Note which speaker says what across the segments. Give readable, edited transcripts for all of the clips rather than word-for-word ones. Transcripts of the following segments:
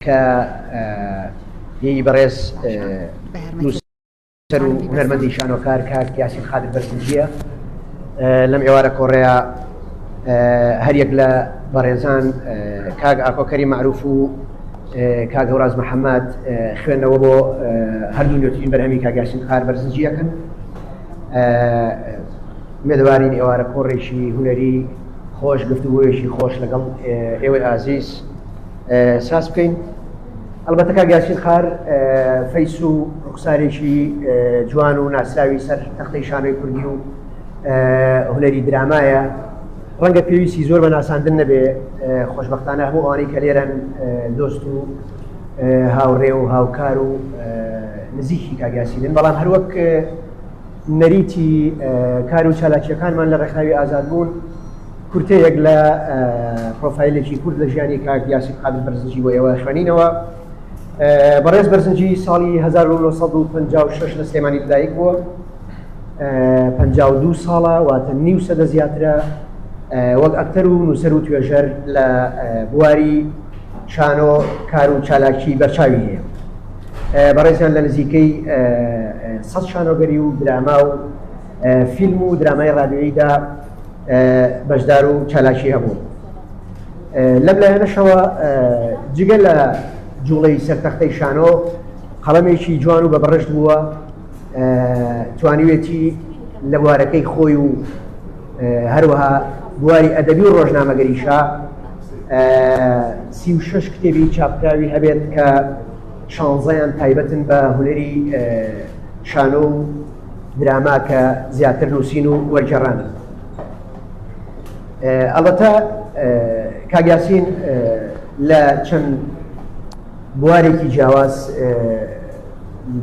Speaker 1: کە هی بەڕێز نووسەر و هونەرمەندی شانۆکار کاک یاسین خادر بەرزنجیە لەم ئێوارە کۆڕەیە هەریەک لە بەڕێزان کاک ئاکۆکەری معروف و کاک هەوراز محەممەد خوێندنەوە بۆ هەردوو نوێترین بەرهەمی کاک یاسین خادر بەرزنجیەکەن. مێدەوارین ئێوارە کۆڕێکی هونەری خۆش گفتوگۆیەکی خۆش لەگەڵ ئێوەی ئازیز ساس بکەین. ئەلبەتە کاک یاسین خادر فەیس و ڕوخسارێکی جوان و ناسراوی سەر تەختەی شانۆی کوردی و هونەری درامایە. ڕەنگە پێویستی زۆر بە ناساندن نەبێ، خۆشبەختانە هەموو ئەوانەی کە لێرەن دۆست و هاوڕێ و هاوکار و نزیکی کاک یاسینن، بەڵام هەروەک نەریتی کار و چالاکیەکانمان لە ڕێکخراوی ئازادبوون کورتەیەک لە پرۆفایلێکی کورد لە ژیانی کاک یاسین خادر بەرزنجی بۆ ئێوە خوێنینەوە. بەڕێز بەرزنجی ساڵی 1956 لە سلێمانی لەدایک بووە، 52 ساڵە، واتە نیو سەدە زیاترە وەک ئەکتەر و نووسەر و توێژەر لە بواری شانۆ کار و چالاکی بەرچاوی هەیە. بەڕێزیان لە نزیکەی 100 شانۆگەری و دراما و فیلم و درامای ڕادیۆییدا بەشدار و چالاکی هەبوو. لەم لایەنەشەوە جگە لە جوڵەی سەرتەختەی شانۆ قەڵەمێکی جوان و بەبڕشت بووە، توانیوێتی لە بوارەکەی خۆی و هەروەها بواری ئەدەبی و ڕۆژنامەگەریشا 36 کتێبی چاپکراوی هەبێت کە 16یان تایبەتن بە هونەری شانۆ و دراما کە زیاتر نووسین و وەرگێڕانن. ئەڵبەتە کاک یاسین لە چەند بوارێکی جیاواز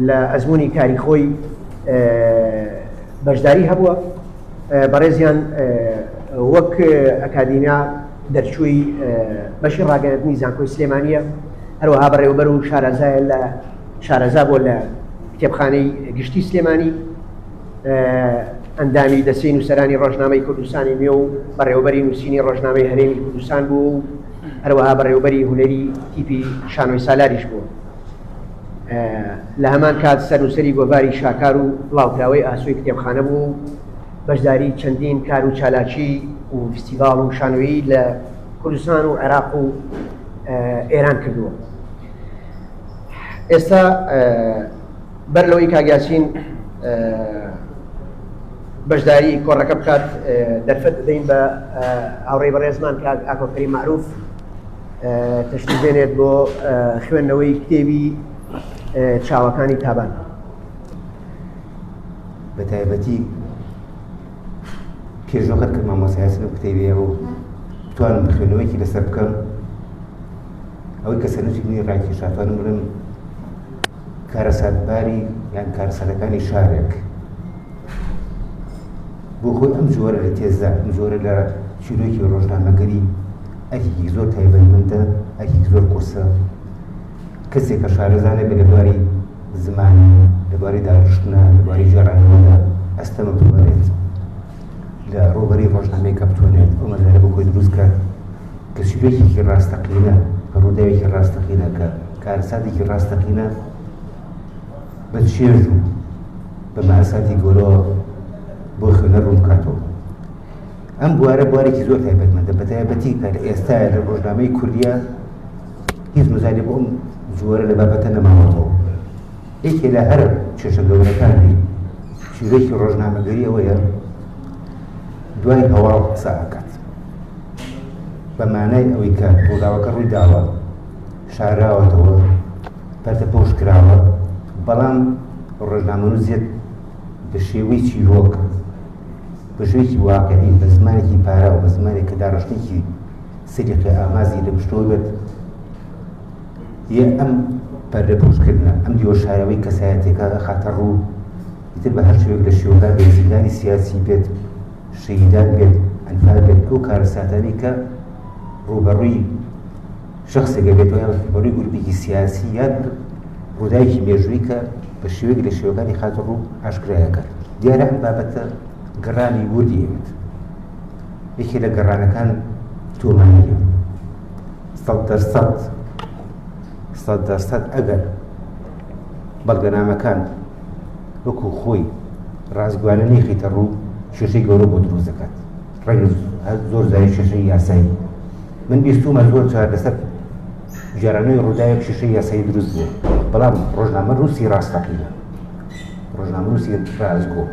Speaker 1: لە ئەزمموی کاری خۆی بەشداری هەبووە. بەڕێزیان وەک ئەکادیمیا دەرچووی بەشی ڕاگەیاندنی زانکۆی سلێمانیە، هەروەها بەڕێوەبەر و شارەزایە لە شارەزا بۆ لە کتێبخانەی گشتی سلێمانی، ئەندامی دەسەی نووسەرانی ڕۆژنامەی کوردستانی نوێ و بەڕێوەبەری نووسینی ڕۆژنامەی هەرێمی کوردستان بوو و هەروەها بەڕێوەبەری هونەری تیپی شانۆی سالاریش بووە. لە هەمان کات سەرنووسەری گۆڤاری شاکار و بڵاوکراوەی ئاسۆی کتێبخانە بوو، بەشداری چەندین کار و چالاکی و فستیڤاڵ و شانۆیی لە کوردستان و عێراق و ئێران کردووە. ئێستا بەر لەوەی کاک یاسین بەشداری کۆڕەکە بکات دەرفەت دەدەین بە هاوڕێی بەڕێزمان کاک ئاکۆکەری معروف تەشریف بێنێت بۆ خوێندنەوەی کتێبی چاوەکانی تابان.
Speaker 2: بە تایبەتی پێشۆخەت کرد مامۆستایەتی لەو کتێبیە و بتوانم خوێندنەوەیەکی لەسەر بکەم، ئەوەی کە سەرنجی منی ڕاکێشا توانم بڵێم کارەساتباری یان کارەساتەکانی شارێک بۆ خۆی ئەم جۆرە لە تێزدا، ئەم جۆرە لە چیرۆکی ڕۆژنامەگەری ئەکێکی زۆر تایبەتمەندە، ئەکێکی زۆر قورسە، کەسێک کە شارەزانە بێ لەبواری زمان، لەبواری داڕشتنە، لەبواری جێڕانەوەدا ئەستەمە بتوانێت لە ڕۆبەری ڕۆژنامەیە کە بتوانێت ئەو مەزارە بۆ خۆی دروست کات کە سوێکێکی ڕاستەقینە، کە ڕووداوێکی ڕاستەقینە، کە کارەساتێکی ڕاستەقینە بە چێژ و بە مەئەساتی گەورەوە بۆ خوێنەر ڕوون بکاتەوە. ئەم بوارە بوارێکی زۆر تایبەتمەندە، بە تایبەتی کە لە ئێستایە لە ڕۆژنامەی کوردیە هیچ مزاری بۆ ئەم جۆرە لە بابەتە نەماوەتەوە. یەکێ لە هەر کێشە گەورەکانی چیرۆکی ڕۆژنامەگەری ئەوەیە دوای هەواڵ قسە ئاکات، بە مانای ئەوەی کە ڕووداوەکە ڕووی داوە، شاراوەتەوە، پەرتە پۆش کراوە، بەڵام ڕۆژنامەنووسێت بە شێوەی چیرۆک، بە شێوەیەکی واقعی، بە زمانێکی پاراوە، بە زمانێک کە داڕشتێکی سەریقی ئامازی لە پشتەوە بێت. یە ئەم پەردە پۆشکردنە، ئەم دیوەشارەوەی کەسایەتێکە خاتە ڕوو ئیتر بە هەر شێوەیەک لە شێوەکان بێزیدانی سیاسی بێت، شەهیدان بێت، ئەنفال بێت، ئەو کارەساتانی کە ڕوبەڕووی شخصێکە بێتەوە یان ڕوبەڕووی گروپێکی سیاسی یان ڕووداوێکی مێژووی کە بە شێوەیەک لە شێوەکانی خاتە ڕوو ئاشکرایەکات. دیارە ئەم بابەتە گەڕانی وردی ئەوێت. یەکێ لە گەڕانەکان تۆمانیە 100% 100% ئەگەر بەڵگەنامەکان وەکو خۆی ڕازگوانە نەیخیتە ڕوو شێشەی گەورە بۆ دروست دەکات ڕێگە زۆر زای شێشەی یاسایی من بیستومە زۆر جار لەسەر جارانەی ڕووداوێک شێشەی یاسایی دروست بووە بەڵام ڕۆژنامە رووسی ڕاستەقینە ڕۆژنامە رووسی ڕازگۆ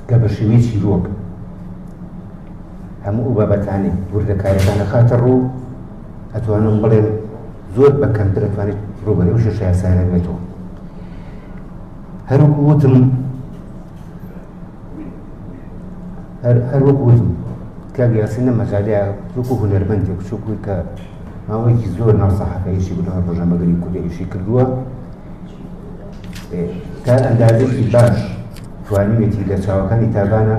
Speaker 2: کە بە شێوەی چیرۆک هەموو بابەتانی وردەکاریەکانە خاتە ڕوو ئەتوانم بڵێم زۆر بە کەمتر ئەتوانێت ڕووبەرەی و شێشە یاسایانە بێتەوە هەروەکو وتم کاک یاسین لەم مەجاالەیە وەکو هونەرمەندێک بچووکووی کە ماوەیەکی زۆر ناو سەحەفەیەشی بوو لەوە ڕۆژنامەگەری کوردیشی کردووە تا ئەندازێکی باش توانیوێتی لە چاوەکانی تابانە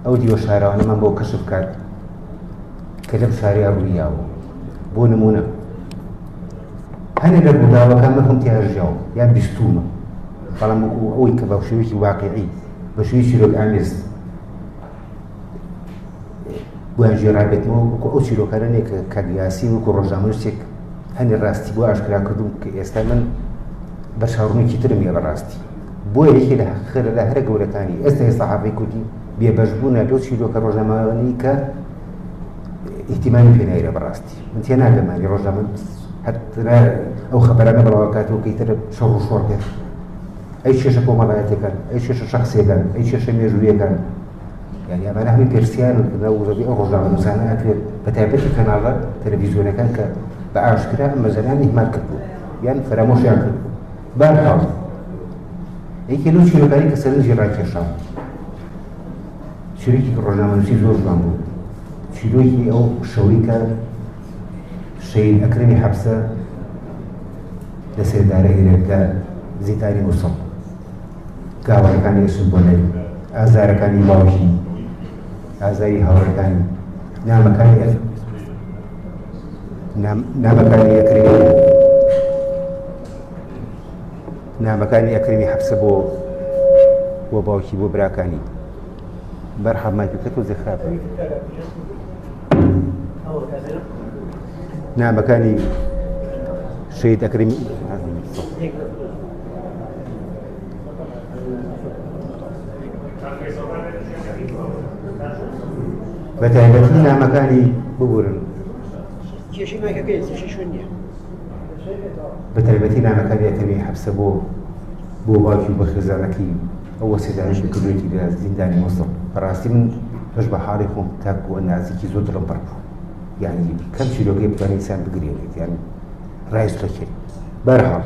Speaker 2: ئەو دیوە شارەوانەمان بۆ کەشف بکات کە لەم شارەیە ڕوویاوە بۆ نمونە هەنێ لە ڕووداوەکان من هەم تیاژیاوە یان بیستومە بەڵام ئەوەی کە بە شێوەیەکی واقعی بە شێوەی چیرۆک ئامێز بۆیان ژێڕابێتەوە وەکو ئەو چیرۆکانەیە کە کاک یاسین وەکو ڕۆژنامەنووسێک هەنێ ڕاستی بۆ ئاشکرا کردوم کە ئێستا من بە چاوڕوونێکی ترم یە بەڕاستی بۆیە یەکێ لە خێرە لە هەرە گەورەکانی ئێستا سەحافەی کوردی بێبەشبوونە لەو چیرۆکە ڕۆژنامەوانەی کە ئیحتیمامی پێ نایرە بەڕاستی من تێ ناگەمانی ڕۆژنامە ئەو خەبەرانە بڵاوکاتەوە کە ئیتر شەڕ و شۆڕ بێت ئەی کێشە کۆمەڵایەتەکان ئەی کێشە شەخسیەکان ئەی کێشە مێژوویەکان یعنی ئەمانە هەمووی پرسیان وزەبی ئەو ڕۆژنامەنووسانە ئەکرێت بە تایبەتی کەناڵە تەلەڤیزیۆنەکان کە بە ئاشکرا ئەم مەزەران ئیهمال کردبوو یان فەرامۆشیان کردبوو بەرحاڵ یەکێ لەو چیرۆکانی کە سەرنجی ڕاکێشاوە چیرۆکی ڕۆژنامەنووسی زۆر جوان بوو چیرۆکی ئەو شەوەی کە شەید ئەکرەمی حەبسە لە سێدارە هێرەکە زیتاری مووسڵ گاوەکانی ئێسن بۆ لای ئازارەکانی باوکی ئازاری هاوڕەکانی نامەکانی ئەکرەمی حەبسە بۆ باوکی بۆ براکانی بەرحەڵ مایکەکە تۆزێ خراپە نامەکانی شەید ئەکرەمی بە تایبەتی نامەکانی ببورن بە تایبەتی نامەکانی ئەکرەمی حەبسە بۆ باوکی بە خێزانەکەی ئەوە سێدانش کردوێتی لە زیندانی مووسڵ بەڕاستی من بەش بە حاڵی خۆم تاکو و نازیکی زۆر دڵم پڕ بوو یعنی کەم چیرۆکەی بتوانێت ئینسان بگرێنێت یان ڕایستۆکێت بەرحاڵ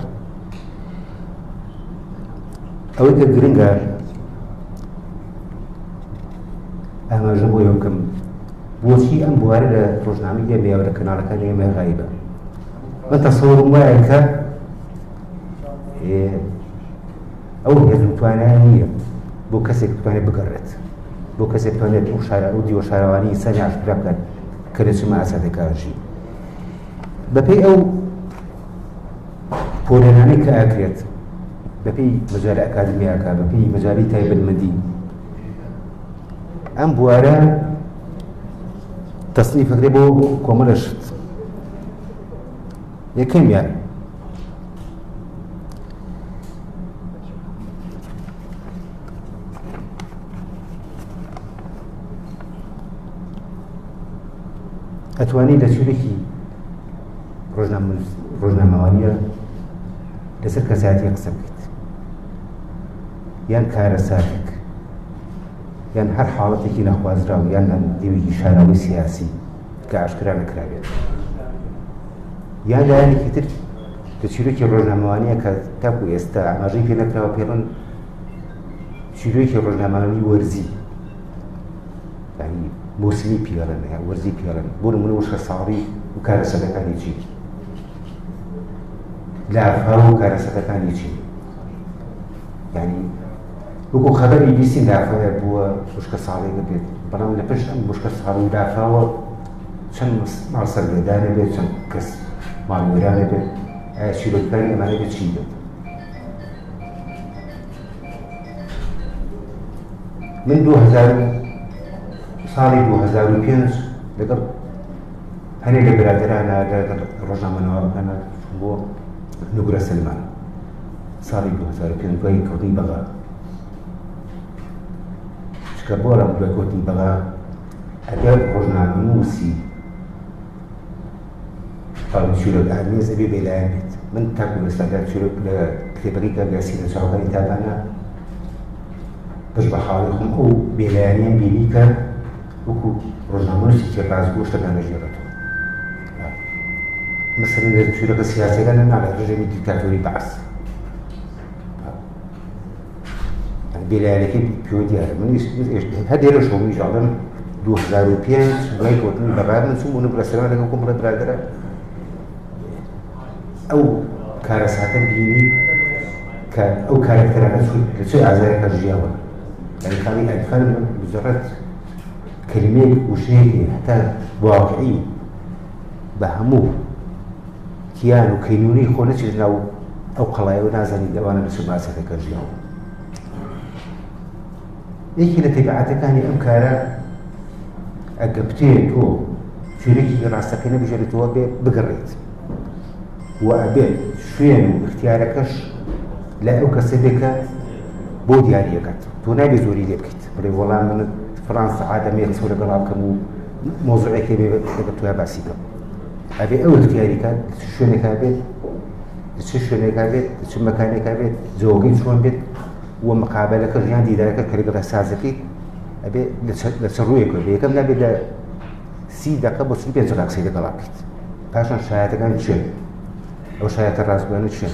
Speaker 2: ئەوەی کە گرنگە ئاماژە بۆ یەکەم بۆچی ئەم بوارە لە ڕۆژنامەی ئێمە لە کەناڵەکانی ئێمە غایبە من تەسەوڕم وایە کە ئەو هێزوتوانیان نییە بۆ کەسێک بتوانێت بگەڕێت بۆ کەسێک بتوانێت ئەو دیوە شارەوانی سەری ئاشکرا بکات کە لە چما ئاسادەکارژی بەپێی ئەو پۆلێنانەی کە ئاکرێت بەپێی مەجاالە ئەکادمیاکە بەپێی مەجاالی تایبەتمەندی ئەم بوارە تەسنیفەکرێ بۆ کۆمەڵە شت یەکەمیان ئەتوانی لە چیرێکی ڕۆژنامەوانیە لەسەر کەسایەتی قسە بکەیت یان کارە ساتێک یان هەر حاڵەتێکی نەخوازراوە یان دیوێکی شاراوی سیاسی کە ئاشکرا نەکرابێت یان لایەنێکی تر لە چیرۆکی ڕۆژنامەوانیە کە تاکو ئێستا ئاماژەی پێ نەکراوە پێڵێن چیرۆکی ڕۆژنامەوانی وەرزی یعنی موسمی پیاڵن یان وەرزی پیاڵن بۆ نمونە وشکە ساڵی و کارەسەدەکانی چی لافا و کارەسەدەکانی چی یعنی وەکو خەبەری بیسی لافایە بووە وشکە ساڵێکە بێت بەڵام لە پشت ئەم وشکە ساڵی لافاوە چەند ماڵ سەرگەردانە بێت چەند کەس ماڵوێرانە بێت ئایا چیرۆکەکانی ئەمانە بێت چی بێت من ساڵی 2005 لەگەڵ هەنێک لە برادرانە لەگەڵ ڕۆژنامەنووسانە بۆ نوگرە سلمان ساڵی 2005 دوای کەوتنی بەغا چکە بۆ لەم دوای کەوتنی بەغا ئەگەر ڕۆژنامەنووسی چیرۆک ئامێز ئەبێ بێلایەن بێت من تاکو ئێستادا چیرۆک لە کتێبەکەی کاگاسی لە چاوەکانی تابانە پشت بە حاڵی خۆم ئەو بێلایەنیان بینی کە وەکو ڕۆژنامەنووسی تێپازگۆ شتەکان دەژێڕێتەوە مثلا لە چیرۆکە سیاسیەکان ناڵێت ڕژێمی دیکتاتۆری بەعس بێلایەنەکەی پێ دیارە من هەدێ لە شۆمی ژاڵم 2005 دوای کەوتنی بەغا من چووم بۆ نوگرە سلمان لەگەڵ کۆمەڵە برادەرە ئەو کارە ساتە بینی کە ئەو کارکتەرانە لە چه ئازارێکە ژیاوە یعنی خاڵی ئەدخەن بجەڕەت کلمەیەک وشەیەکی هەتا واقعی بە هەموو کیان و کەینونی خۆ نەچێت ناو ئەو قەڵایەوە نازانی لەوانە لە چه باسەکەکە ژیاوە یەکی لە تەبیعەتەکانی ئەم کارە ئەگە بتێت تۆ شوێنێکی ڕاستەقینە بژێرێتەوە بێ بگەڕێت و ئەبێت شوێن و اختیارەکەش لە ئەو کەسە بێ کە بۆ دیاریەکەت تۆ نابێ زۆری لێ بکەیت بڵێ وەڵام من فڵان سەعاتەمێ قسە لەگەڵا بکەم و مۆزوعێکی بێ لەگەڵ تویا باسی بکەم ئەبێ ئەو اختیاریکات شوێنێکا بێت چ شوێنێکا بێت چ مەکانێکا بێت جۆگەی چۆن بێت و مقابلەکە ژیان دیدارەکە کە لەگەڵ سازەکەی ئەبێ لەسەر ڕوویەکە بێ یەکەم نابێت لە 30 دقیقە بۆ 45 دقیقە قسەی لەگەڵا بکەیت پاشان شایەتەکان چێن ئەو شایەتە ڕاستگویانە چێن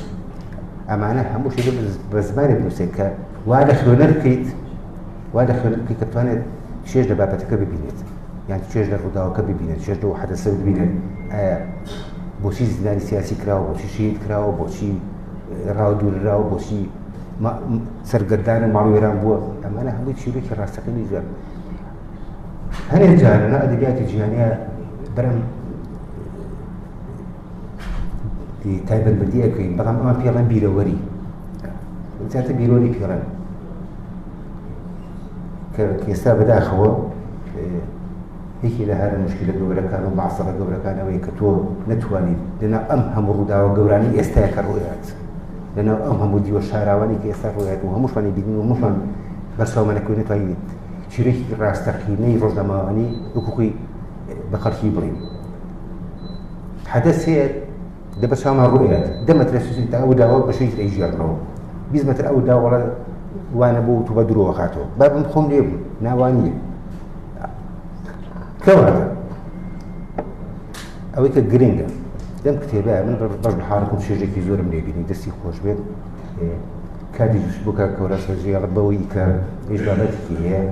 Speaker 2: ئەمانە هەموو شتێک بە زمانێک بنووسێت کە وا لە خوێنەر بکەیت کە بتوانێت چێژ لە بابەتەکە ببینێت یان چێژ لە ڕووداوەکە ببینێت چێژ لەو حەدەسە ببینێت ئایا بۆچی زیندانی سیاسی کراوە بۆچی شید کراوە بۆچی ڕاو دوورراوە بۆچی سەرگەردان و ماڵوێران بووە ئەمانە هەمووی چیرۆکی ڕاستەقینی ژیان هەرێک جارانە ئەدەبیاتی جیهانیە بەرەم تایبەتمەندی ئەەکەین بەڵام ئەمە پێڵەن بیرەوەری زیاتر بیرۆری پێڵەن کە ئێستا بەداخەوە یەکی لە هەرە مشکلە گەورەکان و ماسەڵە گەورەکان ئەوەیە کە تۆ نەتوانیت لەناو ئەم هەموو ڕووداوە گەورانی ئێستایەکە ڕۆیات لەناو ئەم هەموو دیوە شاراوانی کە ئێستا ڕۆیات و هەمووشمانی بینین و هەمووشمان بەرساومانەکەی نەتوانین چیرۆکی ڕاستەقینەی ڕۆژنامەوانی وەکوی بە خەڵکی بڵین حەدەس هەیە دەبەسامان ڕۆیات 10 مەترە سوسین تا ئەو داوە بەشەی ئەیژێڕنەوە 20 مەتر ئەو داوەڵە وانە بۆ تو بە درۆوە خاتەوە با بم خۆم لێ بوو ناوانیە کەواتە ئەوەی کە گرنگە لەم کتێبە من بەش بە حاڵەکەم شێژێکی زۆرم لێ بینی دەستی خۆش بێت کاتی دووش بۆ کار کەورە سەرژێڵە بەوەی کە ئێژبابەتێکی هەیە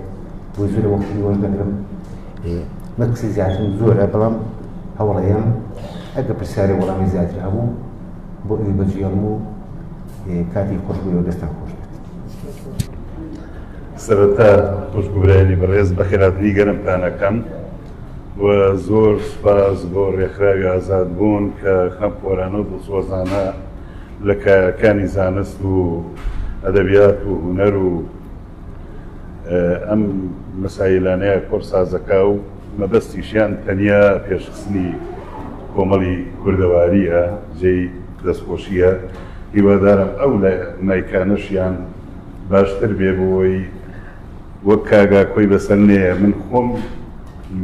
Speaker 2: بۆ زۆرە وەختی وەردەگرم مەکسی زیاترم زۆرە بەڵام هەوڵەیەم ئەگە پرسیارێ وەڵامی زیاتر هەبوو بۆ ئەوی بەجێڵم و کاتی خۆش بێەوە دەستان خۆش بێت
Speaker 3: سەرەتا خوشببرایانی بەڕێز بەخێراتنی گەرمتانەکەم و زۆر سوپاس بۆ ڕێکخراوی ئازادبوون کە خەم پۆرانە و دڵسۆزانە لە کارەکانی زانست و ئەدەبیات و هونەر و ئەم مەسایلانەیە کۆرسازەکە و مەبەستیشیان تەنیا پێشخستنی کۆمەڵی کوردەواریە جێی دەستخۆشیە هیوادارم ئەو لە مایکانەشیان باشتر بێ بۆی وەک کاگا کۆی بەسەر نەیە من خۆم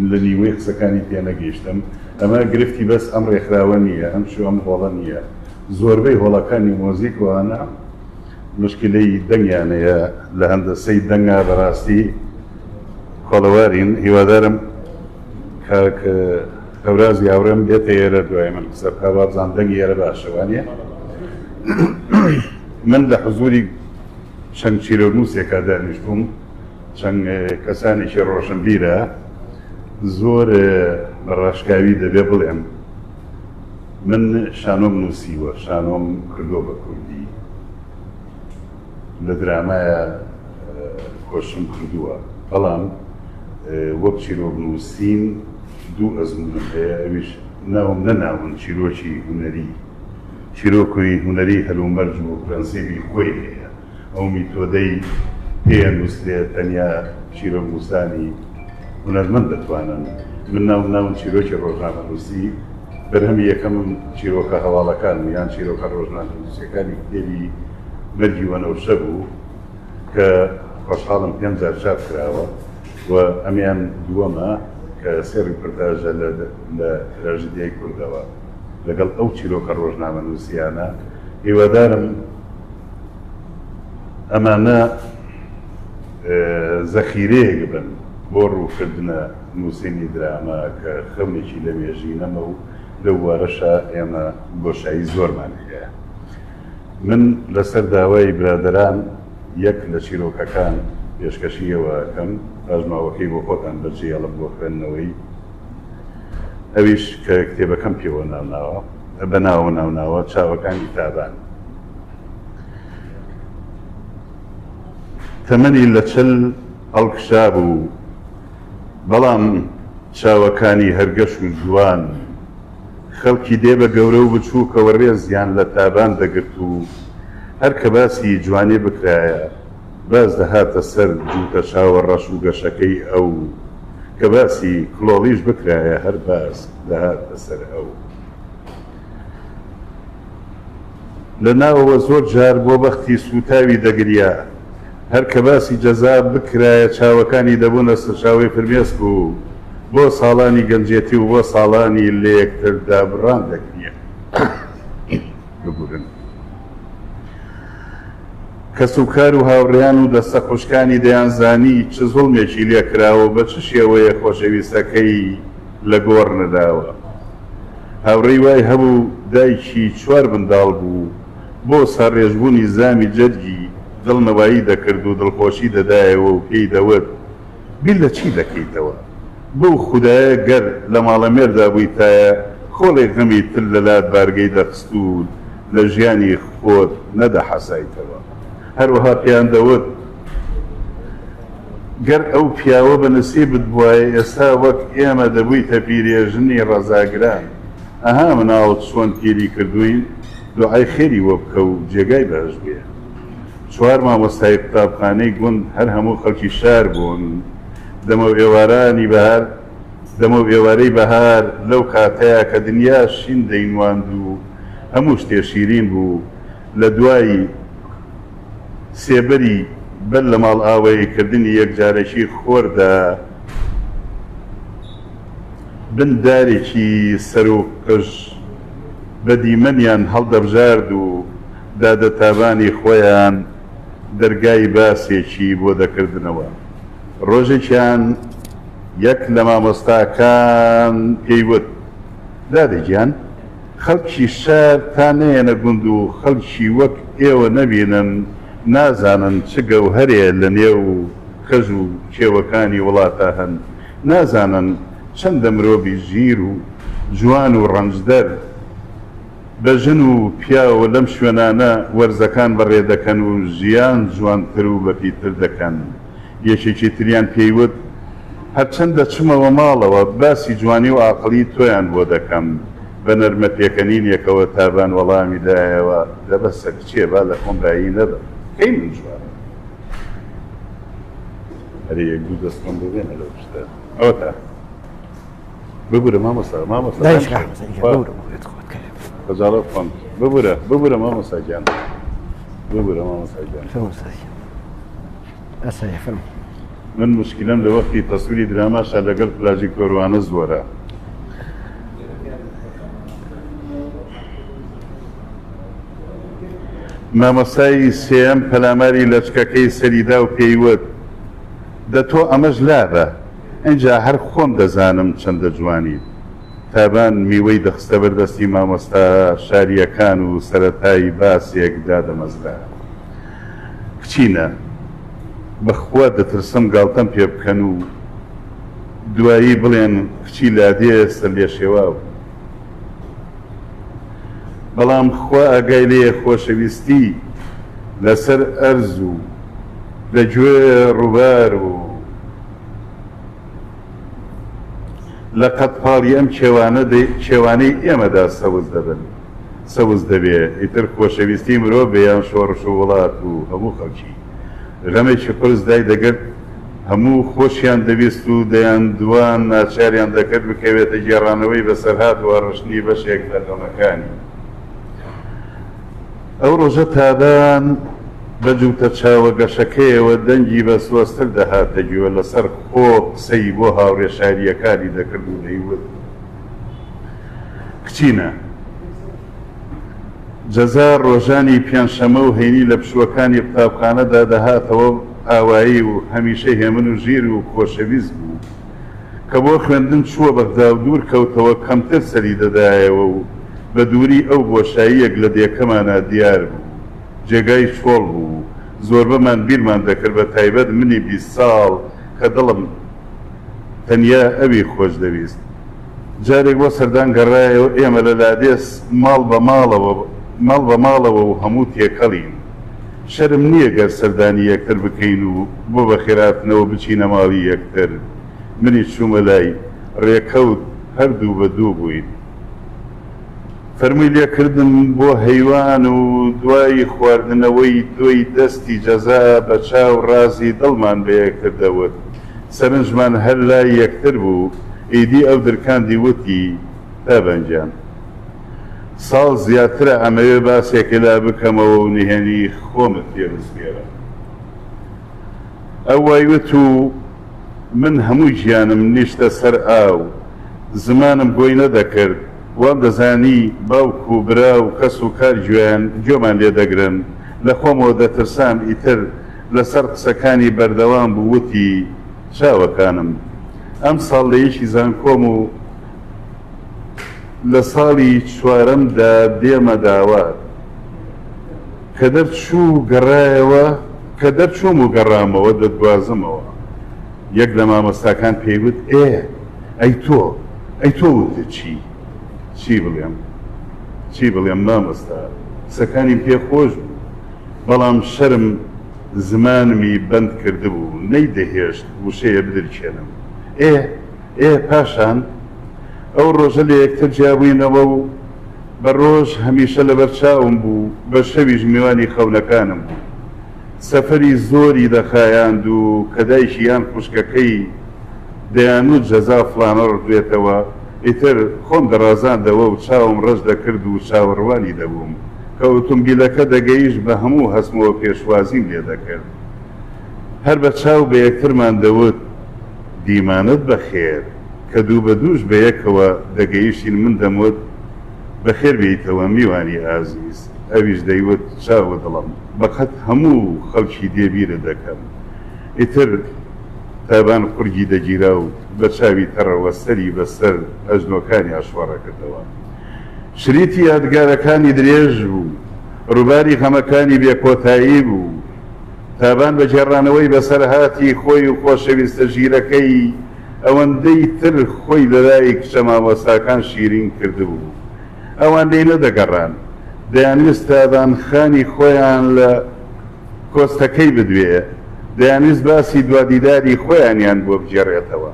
Speaker 3: لە نیوەی قسەکانی پێنەگەیشتم ئەمە گرفتی بەس ئەم ڕێکخراوە نییە ئەم شو ئەم هۆڵە نییە زۆربەی هۆڵەکانی مۆزیکوانە مشکلەی دەنگیانەیە لە هەندەسەی دەنگا بەڕاستی کۆڵەوارین هیوادارم کاک هەوراز یاورم بێتە ئێرە دوای من قسە بکا بابزان دەنگی ئێرە باشەوانیە من لە حزوری چەند چیرۆنووسێکا دانیشتوم چەند کەسانێکی ڕۆشنبیرە زۆر بەڕاشکاوی دەبێ بڵێم من شانۆم نووسیوە شانۆم کردۆ بە کوردی لە درامایە کۆشم کردووە بەڵام وەک چیرۆک نووسین دوو ئەزمونم هەیە ئەویش ناوم نەناون چیرۆکی هونەری چیرۆکی هونەری هەلومەرج و پرەنسیبی خۆی هەیە ئەو میتۆدەی پێیان نووسێت تەنیا چیرۆک نووسانی هونەرمەند دەتوانن من ناون چیرۆکی ڕۆژنامەنووسی بەرهەمی یەکەم چیرۆکە هەواڵەکان یان چیرۆکە ڕۆژنامەنووسەکانی کتێبی مەرگی وەنەوشە بوو کە خۆشحاڵم 5,000 چاپ کراوە و ئەمیان دووەمە کە سێ ڕیپۆرتاژە لە تراژیدیای کوردەوە لەگەڵ ئەو چیرۆکە ڕۆژنامەنووسیانە هیوادارم ئەمانە زەخیرەیەک بن بۆ ڕووکردنە نووسینی درامە کە خەونێکی لە مێژینەمە و لەو وارەشە ئێمە بۆشایی زۆرمان هەیە. من لەسەر داوای برادەران یەک لە چیرۆکەکان پێشکەشیەوەکەم پاژماوەکەی بۆ خۆتان بەجێڵە بۆ خوێندنەوەی ئەویش کە کتێبەکەم پێوە ناوناوە بەناوە ناوناوە چاوەکانی تابان. تەمەنی لە چل هەڵکشا بوو بەڵام چاوەکانی هەرگەش و جوان خەڵکی دێ بە گەورە و بچوو کە وەڕێزیان لە تابان دەگرت و هەر کە باسی جوانی بکرایە باز دەهاتە سەر جووتە چاوە ڕەش و گەشەکەی ئەو کە باسی کڵۆڵیش بکرایە هەر باس دەهاتە سەر ئەو. لە ناوەوە زۆر جار بۆ بەختی سوتاوی دەگریا هەر کە باسی جەزا بکرایە چاوەکانی دەبوونە سەرچاوی فرمێسک و بۆ ساڵانی گەنجێتی و بۆ ساڵانی لە یەکتر دابڕان دەگریا ببورن. کەس و کار و هاوڕێیان و دەستە خوشکانی دەیانزانی چ زوڵمێکی لێ کراوە بە چ شێوەیە خۆشەویستەکەی لە گۆڕ نەداوە. هاوڕێی وای هەبوو دایکی 4 منداڵ بوو بۆ سەرڕێژبوونی زامی جەرگی دڵنەوایی دەکرد و دڵخۆشی دەدایەوە و پێی دەوت بیل لە چی دەکەیتەوە بەو خودایە گەر لە ماڵەمێردا بوویتایە خۆڵێک غەمی تر لە لات بارگەی دەخست و لە ژیانی خۆت نەدەحەسایتەوە. هەروەها پێیان دەوت گەر ئەو پیاوە بە نسیبت بووایە ئێستا وەک ئێمە دەبوویتە پیرێژنی ڕەزاگران. ئەها مناوت چۆن پیری کردوین دوعای خێری وە بکە و جێگای بەهەش بێ. 4 مامۆستای قوتابخانەی گوند هەر هەموو خەڵکی شار بوون. دەمە ئێوارەی بەهار لەو کاتەیە کە دنیا شین دەینواند و هەموو شتێ شیرین بوو لە دوای سێبەری بەر لە ماڵ ئاوەی کردنی یەکجارێکی خۆردا بندارێکی سەر و قژ بە دیمەنیان هەڵدەبژارد و دادە تابانی خۆیان دەرگای باسێکی بۆ دەکردنەوە. ڕۆژێکیان یەک لە مامۆستاکان پێیوت دادەگیان خەڵکی شار تا نێنە گوند و خەڵکی وەک ئێوە نەبینن نازانن چ گەوهەرێ لە نێو کەژ و کێوەکانی وڵاتە هەن نازانن چەندە مرۆڤی ژیر و جوان و ڕەنجدەر بە ژن و پیاوە لەم شوێنانە وەرزەکان بەڕێ دەکەن و ژیان جوانتر و بەپیتر دەکەن. یەکێکی تریان پێیوت هەرچەندە چمەوە ماڵەوە باسی جوانی و عاقڵی تۆیان بۆ دەکەم. بە نەرمە پێکەنینێکەوە تابان وەڵامی دایەوە دەبەسە کچێ با لە خۆم بایی نەبە کەی من جوانە. هەرە یەک دوو دەستم ببێنە لەو شتە ئەوە تا ببورە مامۆستا خەجاڵە فۆن ببورە مامۆستاگیان ببورە مامۆستاگیان. من مشکلم لە وەختی تەسویری دراماشە لەگەڵ پلاژی کۆروانە زۆرە. مامۆستای سێەم پەلاماری لەچکەکەی سەریدا و پێیوت دە تۆ ئەمەش لابە ئەینجا هەر خۆم دەزانم چەندە جوانی. تابان میوەی دەخستە بەردەستی مامۆستا شاریەکان و سەرەتایی باسێک دادەمەزرا. کچینە بەخوا دەترسم گاڵتەم پێ بکەن و دوایی بڵێن کچی لادێ سەر لێ شێواو. بەڵام خوا ئاگای لێ خۆشەویستی لەسەر ئەرز و لەگوێ ڕووبار و لە قەتپاڵی ئەم کێوانەی ئێمەدا سەوز دەبێ. ئیتر خۆشەویستی مرۆڤ بێیان شۆڕش و وڵات و هەموو خەڵکی غەمێکی قرس دای دەگرت هەموو خۆشیان دەویست و دەیاندوان ناچاریان دەکرد بکەوێتە گێڕانەوەی بەسەرهات و ڕشنی بەشێک لە دەمەکانی. ئەو ڕۆژە تادان بەجووتە چاوە گەشەکەیەوە دەنگی بە سوەستر دەهاتە گوێ لەسەر خۆ قسەی بۆ هاوڕێ شاریەکانی دەکرد و دەیوت کچینە جەزا ڕۆژانی پێنجشەمە و هەینی لە پشوەکانی قوتابخانەدا دەهاتەوە ئاوایی و هەمیشە هێمن و ژیر و خۆشەویست بوو کە بۆ خوێندن چووە بەغدا و دوور کەوتەوە کەمتر سەری دەدایەوە و بە دووری ئەو بۆشاییەک لە دێکەمانە دیار بوو جێگای چۆڵ بوو زۆربەمان بیرمان دەکرد بە تایبەت منی 20 ساڵ کە دڵم تەنیا ئەوی خۆش دەویست. جارێک بۆ سەردان گەڕایەوە ئێمە لە لادێس ماڵ بە ماڵەوە و هەموو تێکەڵین. شەرم نییە گەر سەردانی یەکتر بکەین و بۆ بە خێراتنەوە بچینە ماڵی یەکتر. منی چوومە لای ڕێکەوت هەردوو بە دوو بووین. فەرمووی لێکردم بۆ هەیوان و دوای خواردنەوەی تۆی دەستی جەزا بە چاو ڕازی دڵمان بە یەکتر دەوت. سەرنجمان هەر لای یەکتر بوو. ئیدی ئەو درکاندی وتی تابەنجان ساڵ زیاترە ئەمەوێ باسێکی لا بکەمەوە و نهێنی خۆمت پێبستێرە. ئەو وایوت و من هەموو ژیانم نیشتە سەر ئاو زمانم گۆی نەدەکرد وام دەزانی باوک و برا و کەس و کار گوێمان لێ دەگرن لە خۆمەوە دەترسام ئیتر لەسەر قسەکانی بەردەوام بوو وتی چاوەکانم ئەم ساڵ لە یەکی زانکۆم و لە ساڵی چوارەمدا دێمە داوات کە دەرچووم و گەڕامەوە دەدوازمەوە. یەک لە مامۆستاکان پێیوت ئەی تۆ وتە چی بڵێم مامۆستا قسەکانیم پێ خۆش بوو بەڵام شەرم زمانمی بەند کردبوو نەیدەهێشت وشەیە بدرکێنم. پاشان ئەو ڕۆژە لە یەکتر جیابووینەوە و بە ڕۆژ هەمیشە لەبەر چاوم بوو بە شەویش میوانی خەونەکانم بوو. سەفەری زۆری دەخایاند و کە دایکی یان خوشکەکەی دەیانوت جەزا فڵانە ڕدوێتەوە ئیتر خۆم دەڕازاندەوە و چاوم ڕەش دەکرد و چاوەڕوانی دەبووم کە ئۆتۆمبیلەکە دەگەیش بە هەموو هەستمەوە پێشوازیم لێ دەکرد. هەر بە چاو بە یەکترمان دەوت دیمانت بەخێر کە دوو بە دووش بە یەکەوە دەگەیشتین من دەموت بەخێر بێیتەوە میوانی ئازیز. ئەویش دەیوت چاوە دڵم بەقەت هەموو خەڵکی دێبیرە دەکەم. ئیتر تابان قورگی دەگیرا و بە چاوی تەڕەوە سەری بەسەر ئەژنۆکانی ئاشوەڕە کردەوە. شریتی یادگارەکانی درێژ بوو ڕووباری خەمەکانی بێکۆتایی بوو. تابان بە جێڕانەوەی بەسەرهاتی خۆی و خۆشەویستە ژیرەکەی ئەوەندەی تر خۆی لەلای کچە مامۆستاکان شیرین کردبوو. ئەوان لێی نەدەگەڕان دەیانویست تابانخانی خۆیان لە کۆستەکەی بدوێ دەیانویست باسی دوادیداری خۆیانیان بۆ بجێڕێتەوە.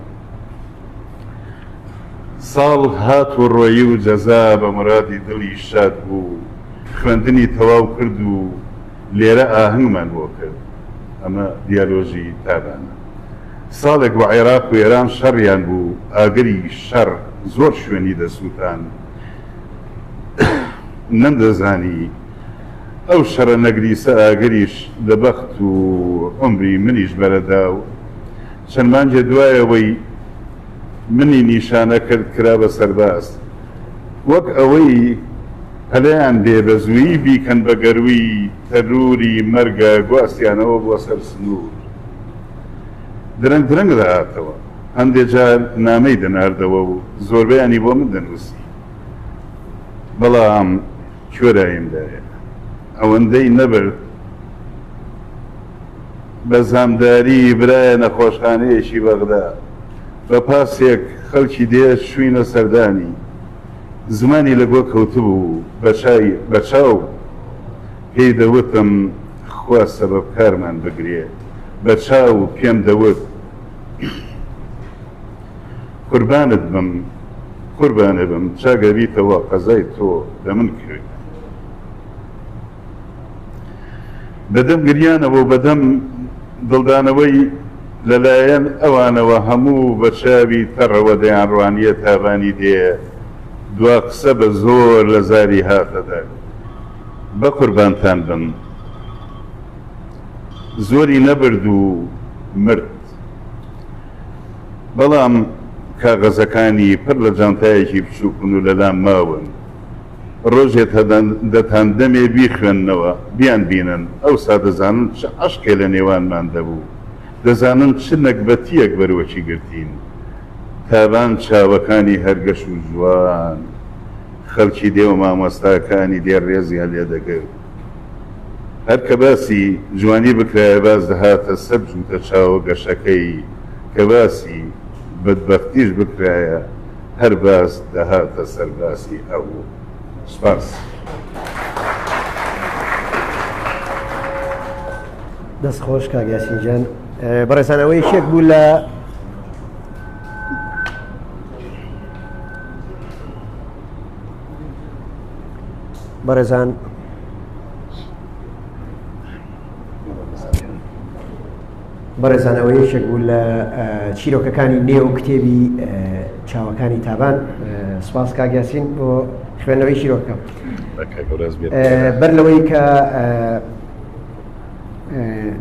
Speaker 3: ساڵ هات و ڕۆیی و جەزا بە مرادی دڵی شاد بوو خوێندنی تەواو کرد و لێرە ئاهەنگمان بۆ کرد. ئەمە دیالۆژی تابانە. ساڵێک بۆ عێراق و ئێران شەڕیان بوو ئاگری شەڕ زۆر شوێنی دەسووتان نەمدەزانی ئەو شەڕە نەگریسە ئاگریش لە بەخت و عمری منیش بەرەدا و چەند مانجێ دوایەوەی منی نیشانە کرد کرا بە سەرباز وەک ئەوەی هەلەیان دێ بە زوویی بیکەن بە گەروی تەروری مەرگە گواستیانەوە بۆ سەر سنوور. درەنگ دەهاتەوە هەندێک جار نامەی دەناردەوە و زۆربەیانی بۆ من دەنووسی بەڵام کوێرایمدایە ئەوەندەی نەبرد بە زامداری برایە نەخۆشخانەیەکی بەغدا بە پاسێک خەڵکی دێ شوینە سەردانی زمانی لە گۆ کەوتبوو بە چاو پێی دەوتم خوا سەبەب کارمان بگرێ بە چاو پێم دەوت قوربانە بم چاگەبیتەوە قەزای تۆ لە من کرد. بەدەم گریانەوە و بەدەم دڵدانەوەی لەلایەن ئەوانەوە هەموو بە چاوی تەڕەوە دەیان ڕوانیە تاوانی دێ دوا قسە بە زۆر لە زاری هاتەدا بە قوربانتان بن زۆری نەبرد و مرد بەڵام کاغەزەکانی پڕ لە جانتایەکی بچووکن و لەلام ماون ڕۆژێت دەتان دەمێ بیخوێننەوە بیان بینن ئەوسا دەزانن چ عەشقێ لە نێوانمان دەبوو دەزانن چ نەکبەتیەک بەروەچی گرتین تابان چاوەکانی هەرگەش و جوان خەڵکی دێوە مامۆستاکانی دێ ڕێزیان لێ دەگرت هەر کە باسی جوانی بکرایە باز دەهاتە سەبز و تەچاوە گەشەکەی کە باسی بەدبەختیش بکرایە هەر باس دەهاتە سەرباسی ئەو سپاس
Speaker 1: دەستخۆش کاک یاسینجان بەڕێزانەوەی شێک بوو لە بەڕێزان بەڕێزانەوەی یەکێک بوو لە چیرۆکەکانی نێو کتێبی چاوەکانی تابان سپاس کاک یاسین بۆ خوێندنەوەی چیرۆکەکە بەر لەوەی کە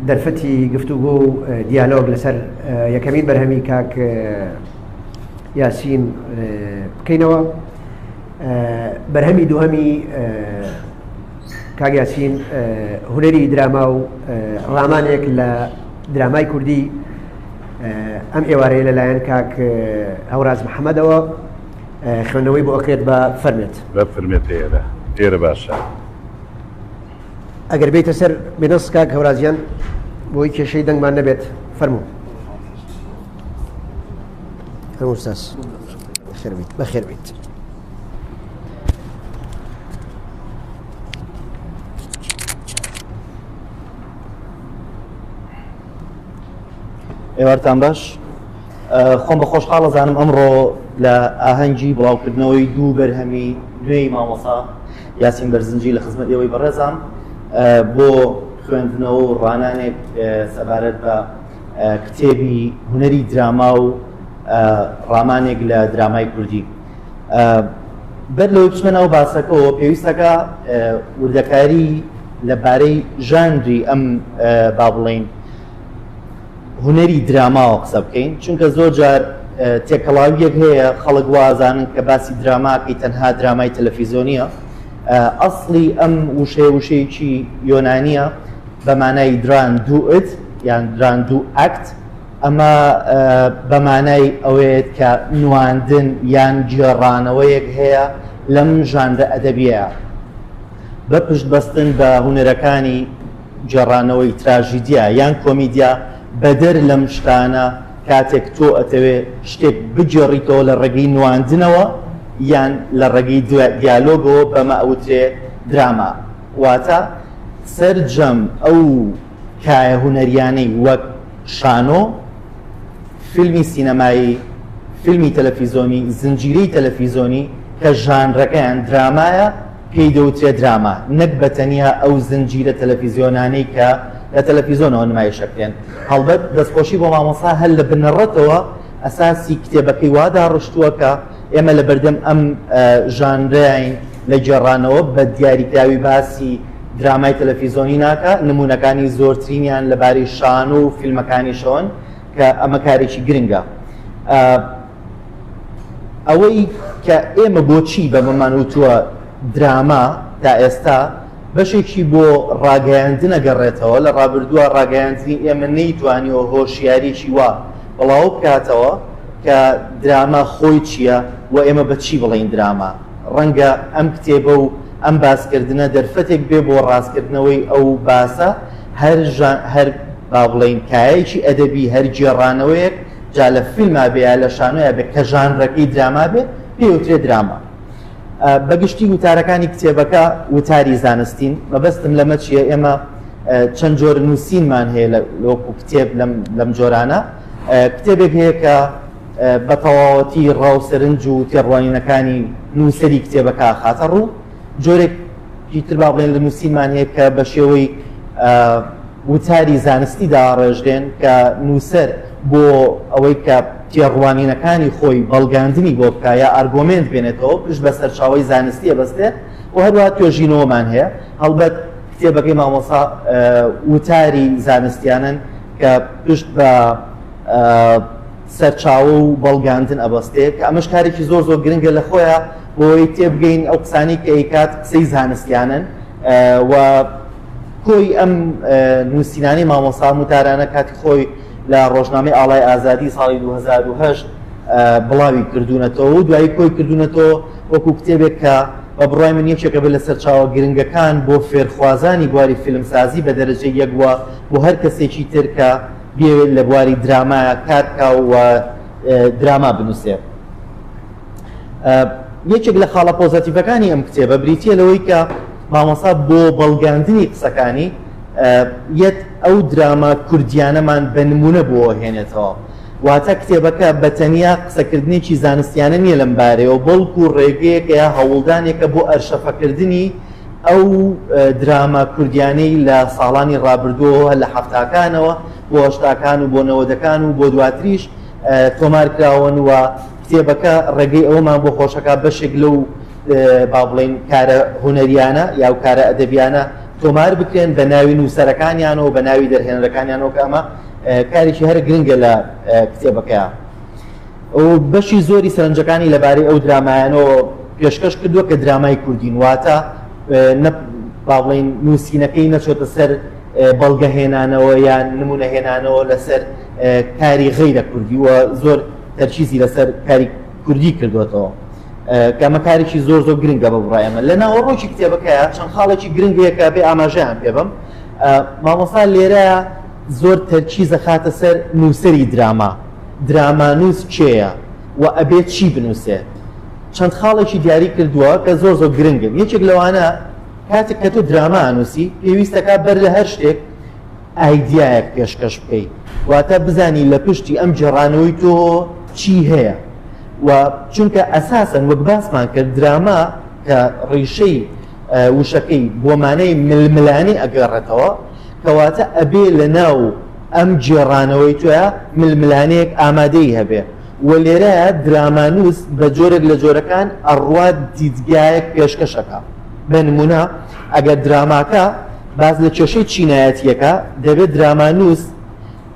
Speaker 1: دەرفەتی گفتوگۆ و دیالۆگ لەسەر یەکەمین بەرهەمی کاک یاسین بکەینەوە بەرهەمی دووهەمی کاک یاسین هونەری دراما و ڕامانێک لە درامای کوردی ئەم ئێوارەیە لەلایەن کاک هەوراز محەممەدەوە خوێندنەوەی بۆ ئەکرێت بە فەرمێت
Speaker 3: ئێرە باشە
Speaker 1: ئەگەر بێتە سەر بێنەس کاک هەورازیان بۆی کێشەی دەنگمان نەبێت فەرموو هەمووستاس بەخێر بیت
Speaker 4: ئێوارتان باش خۆم بە خۆشحاڵ ئەزانم ئەمڕۆ لە ئاهەنگی بڵاوکردنەوەی دوو بەرهەمی نوێی مامۆستا یاسین بەرزنجی لە خزمەت ئێوەی بەڕێزان بۆ خوێندنەوە و ڕانانێک سەبارەت بە کتێبی هونەری دراما و ڕامانێک لە درامای کوردی بەر لەوەی بچمەنەوە باسەکەەوە پێویستەکە وردەکاری لەبارەی ژانری ئەم با بڵێن هونەری دراماوە قسە بکەین چونکە زۆر جار تێکەڵاویەک هەیە خەڵک وازانن کە باسی دراماکەی تەنها درامای تەلەڤیزۆنیە ئەسڵی ئەم وشەیەکی یۆنانیە بە مانای دراندوئت یان دراندوو ئەکت ئەمە بە مانای ئەوەیەت کە نواندن یان جێڕانەوەیەک هەیە لەم ژانرە ئەدەبیەیە بە پشت بەستن بە هونەرەکانی جێڕانەوەی تراژیدیا یان کۆمیدیا بەدەر لەم شتانە کاتێک تۆ ئەتەوێ شتێک بجێڕیتەوە لە ڕێگەی نواندنەوە یان لە ڕێگەی دیالۆگەوە بەمە ئەوترێ دراما واتە سەرجەم ئەو کایە هونەریانەی وەک شانۆ فیلمی سینەمایی فیلمی تەلەڤیزۆنی زنجیرەی تەلەڤیزۆنی کە ژانرەکەیان درامایە پێی دەوترێ دراما نەک بەتەنیا ئەو زنجیرە تەلەڤیزۆنانەی کە لە تەلەڤیزۆنەوە نمایشەکرێن هەڵبەت دەستخۆشی بۆ مامۆستا هەر لە بنەڕەتەوە ئەساسی کتێبەکەی وادا ڕشتووە کە ئێمە لە بەردەم ئەم ژانرەیان لە جێڕانەوە بە دیاریکراوی باسی درامای تەلەڤیزۆنی ناکە نمونونەکانی زۆرترینیان لەبارەی شان و فیلمەکانی شۆن کە ئەمە کارێکی گرنگە ئەوەی کە ئێمە بۆچی بە مەمان وتووە دراما تا ئێستا بەشێکی بۆ ڕاگەیاندنە گەڕێتەوە لە ڕابردووە ڕاگەیاندنی ئێمە نەیتوانیەوە هۆشیاریی وا بڵاو بکاتەوە کە دراما خۆی چییە و ئێمە بە چی بڵین دراما ڕەنگە ئەم کتێبە و ئەم باسکردنە دەرفەتێک بێ بۆ ڕاستکردنەوەی ئەو باسە هەر با بڵین کایەکی ئەدەبی هەر جێڕانەوەیەک جا لە فیلما بێ لە شانۆیە بێ کە ژانرەکەی دراما بێ پێوترێ دراما بەگشتی وتارەکانی کتێبەکە وتاری زانستین مەبەستم لەمە چیە ئێمە چەند جۆر نووسینمان هەیە لەوەکو کتێب لەم جۆرانە کتێبێک هەیە کە بە تەواوەتی ڕاوسەرنج و تێڕوانینەکانی نووسەری کتێبەکە خاتە ڕوو جۆرێکی تر با بڵێن لە نووسینمان هەیە کە بە شێوەی وتاری زانستی داڕێژدێن کە نووسەر بۆ ئەوەی کە تێڕوانینەکانی خۆی بەڵگاندنی بۆ بکە یا ئارگۆمنت بێنێتەوە پشت بە سەرچاوەی زانستی بەستێت و هەروە توێژینەوەمان هەیە هەڵبەت کتێبەکەی مامۆسا وتاری زانستیانن کە پشت بە سەرچاوە و بەڵگاندن ئەبەستێت کە ئەمەش کارێکی زۆر زۆر گرنگە لە خۆیە بۆی تێبگەین ئەو قسانی کە ئەیکات قسەی زانستیانن و کۆی ئەم نووسینانی مامۆسا وتارانە کاتی خۆی لە ڕۆژنامەی ئاڵای ئازادی ساڵی 2008 بڵاوی کردوونەتەوە و دوایی کۆی کردوونەتەوە وەکو کتێبێک کە بە بڕای من یەکێکە بێت لە سەرچاوە گرنگەکان بۆ فێرخوازانی بواری فیلمسازی بە دەرەجەی یەکوە بۆ هەر کەسێکی تر کە بێوێت لە بواری درامایە کارکا و دراما بنووسێ. یەکێک لە خاڵە پۆزەتیڤەکانی ئەم کتێبە بریتیە لەوەی کە مامۆسا بۆ بەڵگاندنی قسەکانی یەت ئەو دراما کوردیانەمان بە نمونە بۆ هێنێتەوە واتە کتێبەکە بە تەنیا قسەکردنێکی زانستیانە نییە لەم بارەیەوە بەڵکو ڕێگەیەکە یا هەوڵدانێکە بۆ ئەرشەفەکردنی ئەو دراما کوردیانەی لە ساڵانی ڕابردووە لە هەفتاکانەوە بۆ هەشتاکان و بۆ نەوەدەکان و بۆ دواتریش تۆمارکراون و کتێبەکە ڕێگەی ئەومان بۆ خۆشەکە بەشێک لەو با بڵێن کارە هونەریانە یا و کارە ئەدەبیانە تۆمار بکرێن بە ناوی نووسەرەکانیانەوە بە ناوی دەرهێنەرەکانیانەوە کە ئەمە کارێکی هەر گرنگە لە کتێبەکەیە و بەشی زۆری سەرنجەکانی لەبارەی ئەو درامایانەوە پێشکەش کردووە کە درامای کوردین واتە با بڵێن نووسینەکەی نەچۆتە سەر بەڵگەهێنانەوە یان نمونەهێنانەوە لەسەر کاری غەیرە کوردی و زۆر تەرکیزی لەسەر کاری کوردی کردوێتەوە کە ئەمە کارێکی زۆر زۆر گرنگە بە بڕای ئەمە لە ناوەڕۆکی کتێبەکەیە چەند خاڵێکی گرنگەیەکە بێ ئاماژەیان پێ بم مامۆستا لێرەیە زۆر تەرکیزە خاتە سەر نووسەری درامانووس کێیە و ئەبێت چی بنووسێت چەند خاڵێکی دیاری کردووە کە زۆر زۆر گرنگن یەکێک لەوانە کاتێک کە تۆ دراما ئەنووسی پێویستەکە بەر لە هەر شتێک ئایدیایەک پێشکەش بکەیت واتە بزانی لە پشتی ئەم جێڕانەوەی تۆ چی هەیە و چونکە ئەساسەن وەک باسمان کرد دراما کە ڕیشەی وشەکەی بۆمانەی ململانی ئەگەڕێتەوە کەواتە ئەبێ لە ناو ئەم جێڕانەوەی توە ململانەیەک ئامادەی هەبێ و لێرەیە درامانووس بە جۆرێک لە جۆرەکان ئەڕوات دیدگایەک پێشکەشەکە بە نمونە ئەگەر دراماکە باز لە کێشەی چینایەتیەکە دەبێت درامانووس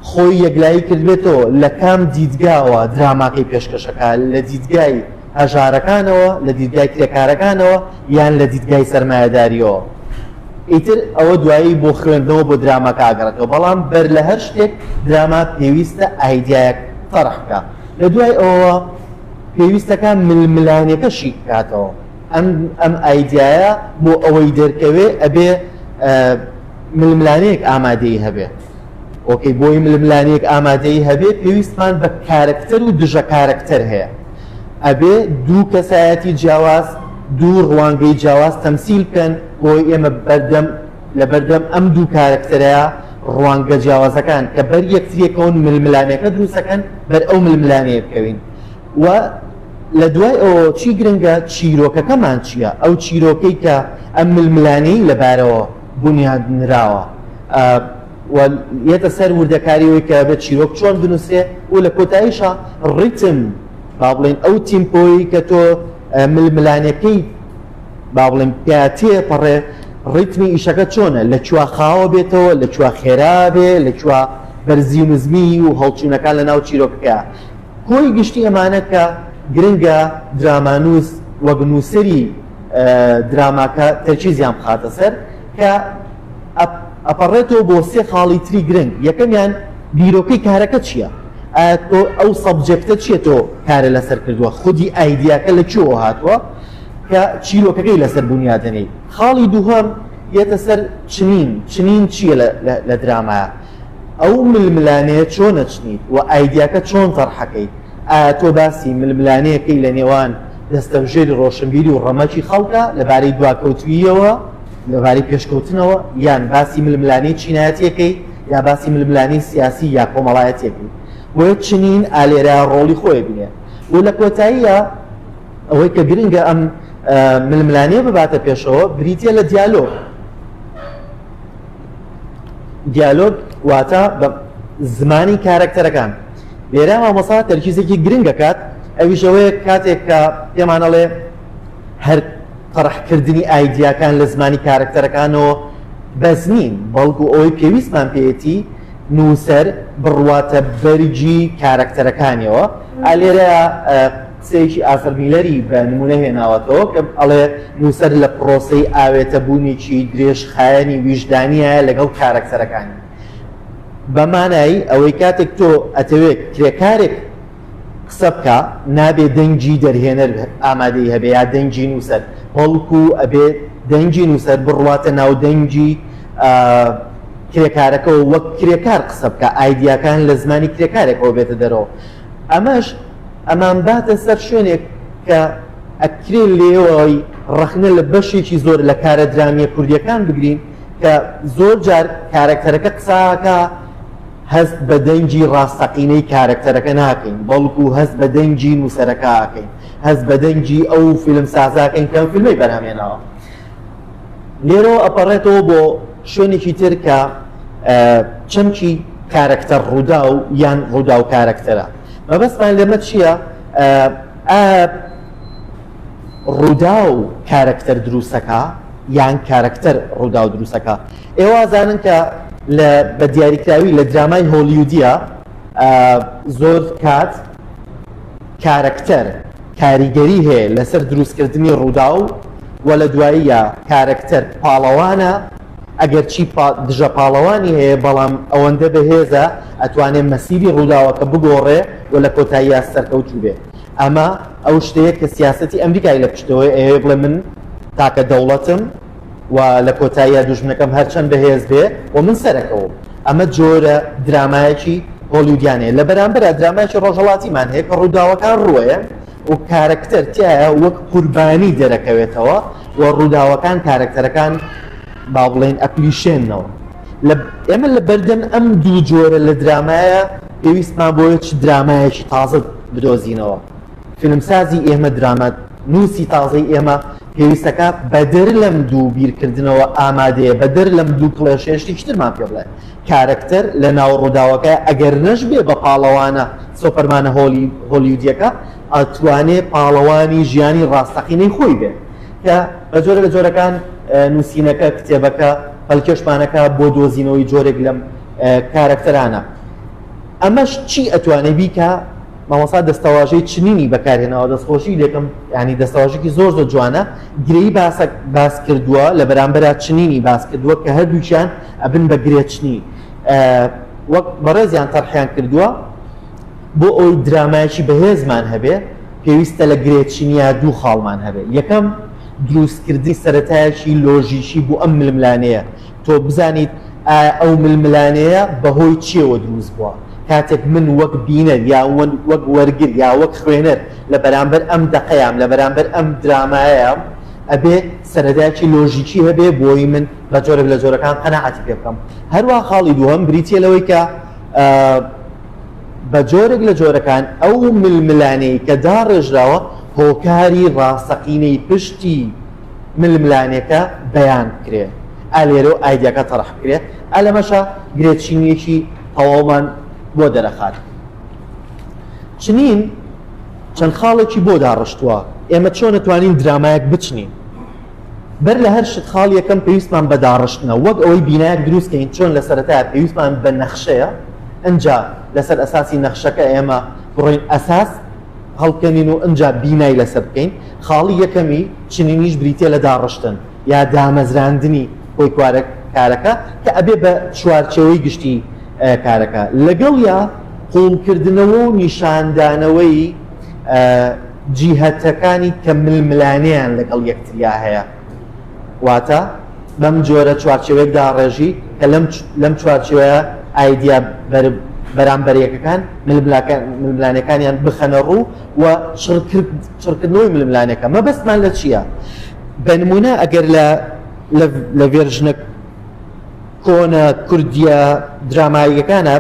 Speaker 4: خۆی یەکلایی کردبێتەوە لە کام دیدگاوە دراماکەی پێشکەشەکە لە دیدگای هەژارەکانەوە لە دیدگای کرێکارەکانەوە یان لە دیدگای سەرمایەداریەوە ئیتر ئەوە دوایی بۆ خوێندنەوە بۆ دراماکە ئاگەڕێتەوە بەڵام بەر لە هەر شتێک دراما پێویستە ئایدیایەک تەڕح بکە لە دوای ئەوە پێویستەکە ململانەکەشی بکاتەوە ئەم ئایدیایە بۆ ئەوەی دەرکەوێ ئەبێ ململانەیەک ئامادەی هەبێ ئۆکەی بۆی ململانەیەک ئامادەی هەبێ پێویستمان بە کارکتەر و دژە کارکتەر هەیە ئەبێ دوو کەسایەتی جیاواز دوو ڕوانگەی جیاواز تەمسیل بکەن بۆی ئێمە لە بەردەم ئەم دوو کارکتەرەیە ڕوانگە جیاوازەکان کە بەر یەکتریەکەون ململانەکە دروستەکەن بەر ئەو ململانەیە بکەوین و لە دوای ئەوە چی گرنگە چیرۆکەکەمان چییە ئەو چیرۆکەی کە ئەم ململانەی لەبارەوە بنیادنراوە یەتە سەر وردەکاریەوەی کە بێت چیرۆک چۆن بنووسێ و لە کۆتاییشە ڕیتم با بڵێن ئەو تیمپۆی کە تۆ ململانەکەی با بڵێن پیاتێ پەڕێ ڕیتمی ئیشەکە چۆنە لە کوێ خاوە بێتەوە لە کوێ خێرا بێ لە کوێ بەرزی و نزمی و هەڵچوونەکان لە ناو چیرۆکەکە کۆی گشتی ئەمانە کە گرنگە درامانووس وەک نووسەری دراماکە تەرکیزیان بخاتە سەر کە ئەپەڕێتەوە بۆ سێ خاڵی تری گرنگ یەکەمیان بیرۆکەی کارەکە چییە تۆ ئەو سەبجەکتە چیە تۆ کارە لەسەر کردووە خودی ئایدیاکە لە کوێوە هاتووە کە چیرۆکەکەی لەسەر بنیادنەی خاڵی دووهەم یەتە سەر چنین چییە لە درامایە ئەو ململانەیە چۆنە چنیت و ئایدیاکە چۆن تەڕحەکەیت تۆ باسی ململانەیەکەی لە نێوان دەستەوژێری ڕۆشنبیری و ڕەمەکی خەڵکە لەبارەی دواکەوتویەوە لەبارەی پێشکەوتنەوە یان باسی ململانەی چینایەتیەکەی یا باسی ململانی سیاسی یا کۆمەڵایەتێکی وە چنین ئالێرە ڕۆڵی خۆی بینێ و لە کۆتاییە ئەوەی کە گرنگە ئەم ململانەیە بباتە پێشەوە بریتە لە دیالۆگ واتە بە زمانی کارکتەرەکان لێرە مامۆستا تەرکیزێکی گرنگەکات ئەویشەوەی کاتێک کە پێمانەڵێ هەر طرحکردنی ئایدیاکان لە زمانی کارکتەرەکانەوە بەس نین بەڵکو ئەوەی پێویستمان پێێتی نووسەر بڕواتە بەرجی کارکتەرەکانیەوە ئالێرە قسەیەکی ئاسەر میلەری بە نمونە هێناوەتەوە کە ئەڵێ نووسەر لە پرۆسەی ئاوێتە بوونێکی درێژخایەنی ویژدانیە لەگەڵ کارکتەرەکانی بەمانایی ئەوەی کاتێک تۆ ئەتەوێت کرێکارێک قسە بکە نابێ دەنگی دەرهێنەر ئامادەی هەبێ یا دەنگی نووسەر بەڵکو ئەبێت دەنگی نووسەر بڕواتە ناو دەنگی کرێکارەکەەوە وەک کرێکار قسە بکە ئایدیاکان لە زمانی کرێکارێکەوە بێتە دەرەوە ئەمەش ئەمان باتە سەر شوێنێک کە ئەکرێ لێەوەی ڕخنە لە بەشێکی زۆر لە کارە درامیە کوردیەکان بگرین کە زۆر جار کارکتەرەکە قساکە هەست بە دەنگی ڕاستەقینەی کارکتەرەکە ناکەین بەڵکو هەست بە دەنگی نووسەرەکە ئاکەین هەست بە دەنگی ئەو فیلم سازاکەین کەم فیلمی بەرهەمێنەوە لێرەوە ئەپەڕێتەوە بۆ شوێنێکی تر کە چەمکی کارکتەر ڕوودا و یان ڕوودا و کارکتەرە مەبەستمان لێمە چییە؟ ڕوودا و کارکتەر دروستەکە یان کارکتەر ڕوودا و دروستەکە ئێوە زانن کە بە دیاریکراوی لە درامای هۆلیودیە زۆر کات کارکتەر کاریگەری هەیە لەسەر دروستکردنی ڕوودا و لە دواییە کارکتەر پاڵەوانە ئەگەر چی دژە پاڵەوانی هەیە بەڵام ئەوەندە بەهێزە ئەتوانێت مەسیری ڕووداوەکە بگۆڕێ و لە کۆتاییە سەرکەوتوو بێ ئەمە ئەو شتەیە کە سیاسەتی ئەمریکای لە پشتەوەی ئەوێ بڵێ من تاکە دەوڵەتم و لە کۆتاییە دوژمنەکەم هەرچەند بەهێز بێ و من سەرەکەەوە ئەمە جۆرە درامایەکی هۆلیودیانەیە لە بەرامبەر درامایکی ڕۆژهەڵاتیمان هەیە کە ڕووداوەکان ڕووەیە و کارکتەر تایە وەک قوربانی دەرەکەوێتەوە و ڕووداوەکان کارکتەرەکان با بڵێن ئەپلیشێنەوە ئێمە لە بەردەم ئەم دوو جۆرە لە درامایە پێویستمان بۆیە چ درامایەکی تازە بدۆزینەوە فیلمسازی ئێمە درامات نووسی تازەی ئێمە پێویستەکە بەدەر لەم دوو بیرکردنەوە ئامادەیە بەدەر لەم دوو کڵێشێشتی شترمان پێ بڵێ کارکتەر لە ناو ڕووداوەکە ئەگەر نەش بێ بە پاڵەوانە سۆپەرمانە هۆلیودیەکە ئەتوانێت پاڵەوانی ژیانی ڕاستەقینەی خۆی بێ کە بە جۆرە لە جۆرەکان نووسینەکە کتێبەکە هەڵکێشمانەکە بۆ دۆزینەوەی جۆرێک لەم کارکتەرانە ئەمەش چی ئەتوانێت بیکە مامۆستا دەستەواژەی چنینی بەکارهێنەوە دەستخۆشی لێکم ینی دەستەواژێکی زۆر زۆر جوانە گرەی باس کردووە لە بەرامبەر چنینی باس کردووە کە هەردووچیان ئەبن بە گرێچنی وەک بەڕێزیان تەرحیان کردووە بۆ ئەوی درامایکی بەهێزمان هەبێ پێویستە لە گرێچینیا دوو خاڵمان هەبێ یەکەم دروستکردنی سەرەتایەکی لۆژیکی بۆ ئەم ململانەیە تۆ بزانیت ئەو ململانەیە بەهۆی چیەوە دروست بووە کاتێک من وەک بینەر یا وەک وەرگر یا وەک خوێنەر لە بەرامبەر ئەم دەقەیام لە بەرامبەر ئەم درامایەم ئەبێ سەرەتایەکی لۆژیکی هەبێ بۆی من بە جۆرێک لە جۆرەکان قەناعەتی پێ بکەم هەروە خاڵی دووەم بریتە لەوەی کە بە جۆرێک لە جۆرەکان ئەو ململانەی کە داڕێژراوە هۆکاری ڕاستەقینەی پشتی ململانەکە بەیان کرێ ئالێرە و ئایدیاکە تەڕح کرێ ئەلەمەشە گرێچینیەکی تەواومان بۆ دەرەخات چنین چەند خاڵێکی بۆ داڕشتووە ئێمە چۆن نتوانین درامایەک بچنین بەر لە هەر شت خاڵ یەکەم پێویستمان بە داڕشتنە وەک ئەوەی بینایەک دروستکەین چۆن لە سەرەتایە پێویستمان بە نەخشەیە ئەنجا لەسەر ئەساسی نەخشەکە ئێمە بڕۆین ئەساس هەڵکەنین و ئەنجا بینای لەسەر بکەین خاڵی یەکەمی چنینیش بریتێ لە داڕشتن یا دامەزراندنی خۆی کارەکە کە ئەبێ بە چوارچەوەی گشتی کارەکە لەگەڵ یا قوڵکردنەوە و نیشاندانەوەی جیهەتەکانی کە ململانەیان لەگەڵ یەکتریا هەیە واتە بەم جۆرە چوارچێوەیەکدا ڕێژی کە لەم چوارچێوەیە ئایدیا بەرامبەرەکەکان ململانەکانیان بخەنە ڕوو و چڕکردنەوەی ململانەکە مەبەستمان لە چییە؟ بە نمونە ئەگەر لە ڤێرژنە کۆنە کوردیە دراماییەکانە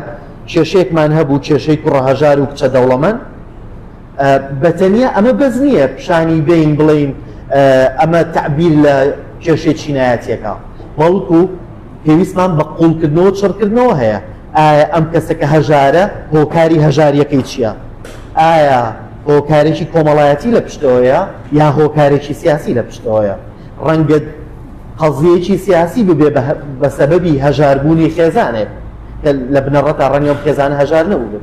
Speaker 4: کێشەیەکمان هەبوو کێشەی کوڕەهەژار و کچە دەوڵەمەند بەتەنیا ئەمە بەز نییە پیشانی بین بڵین ئەمە تعبیر لە کێشەی چینایەتیەکە بەڵکو پێویستمان بە قوڵکردنەوە چڕکردنەوە هەیە ئایا ئەم کەسە کە هەژارە هۆکاری هەژاریەکەی چییە؟ ئایا هۆکارێکی کۆمەڵایەتی لە پشتەوەیە یا هۆکارێکی سیاسی لە پشتەوەیە؟ ڕەنگە قەزیەکی سیاسی ببێ بە سەبەبی هەژاربوونی خێزانێک کە لە بنەڕەتە ڕەنگە خێزانە هەژار نەبوو،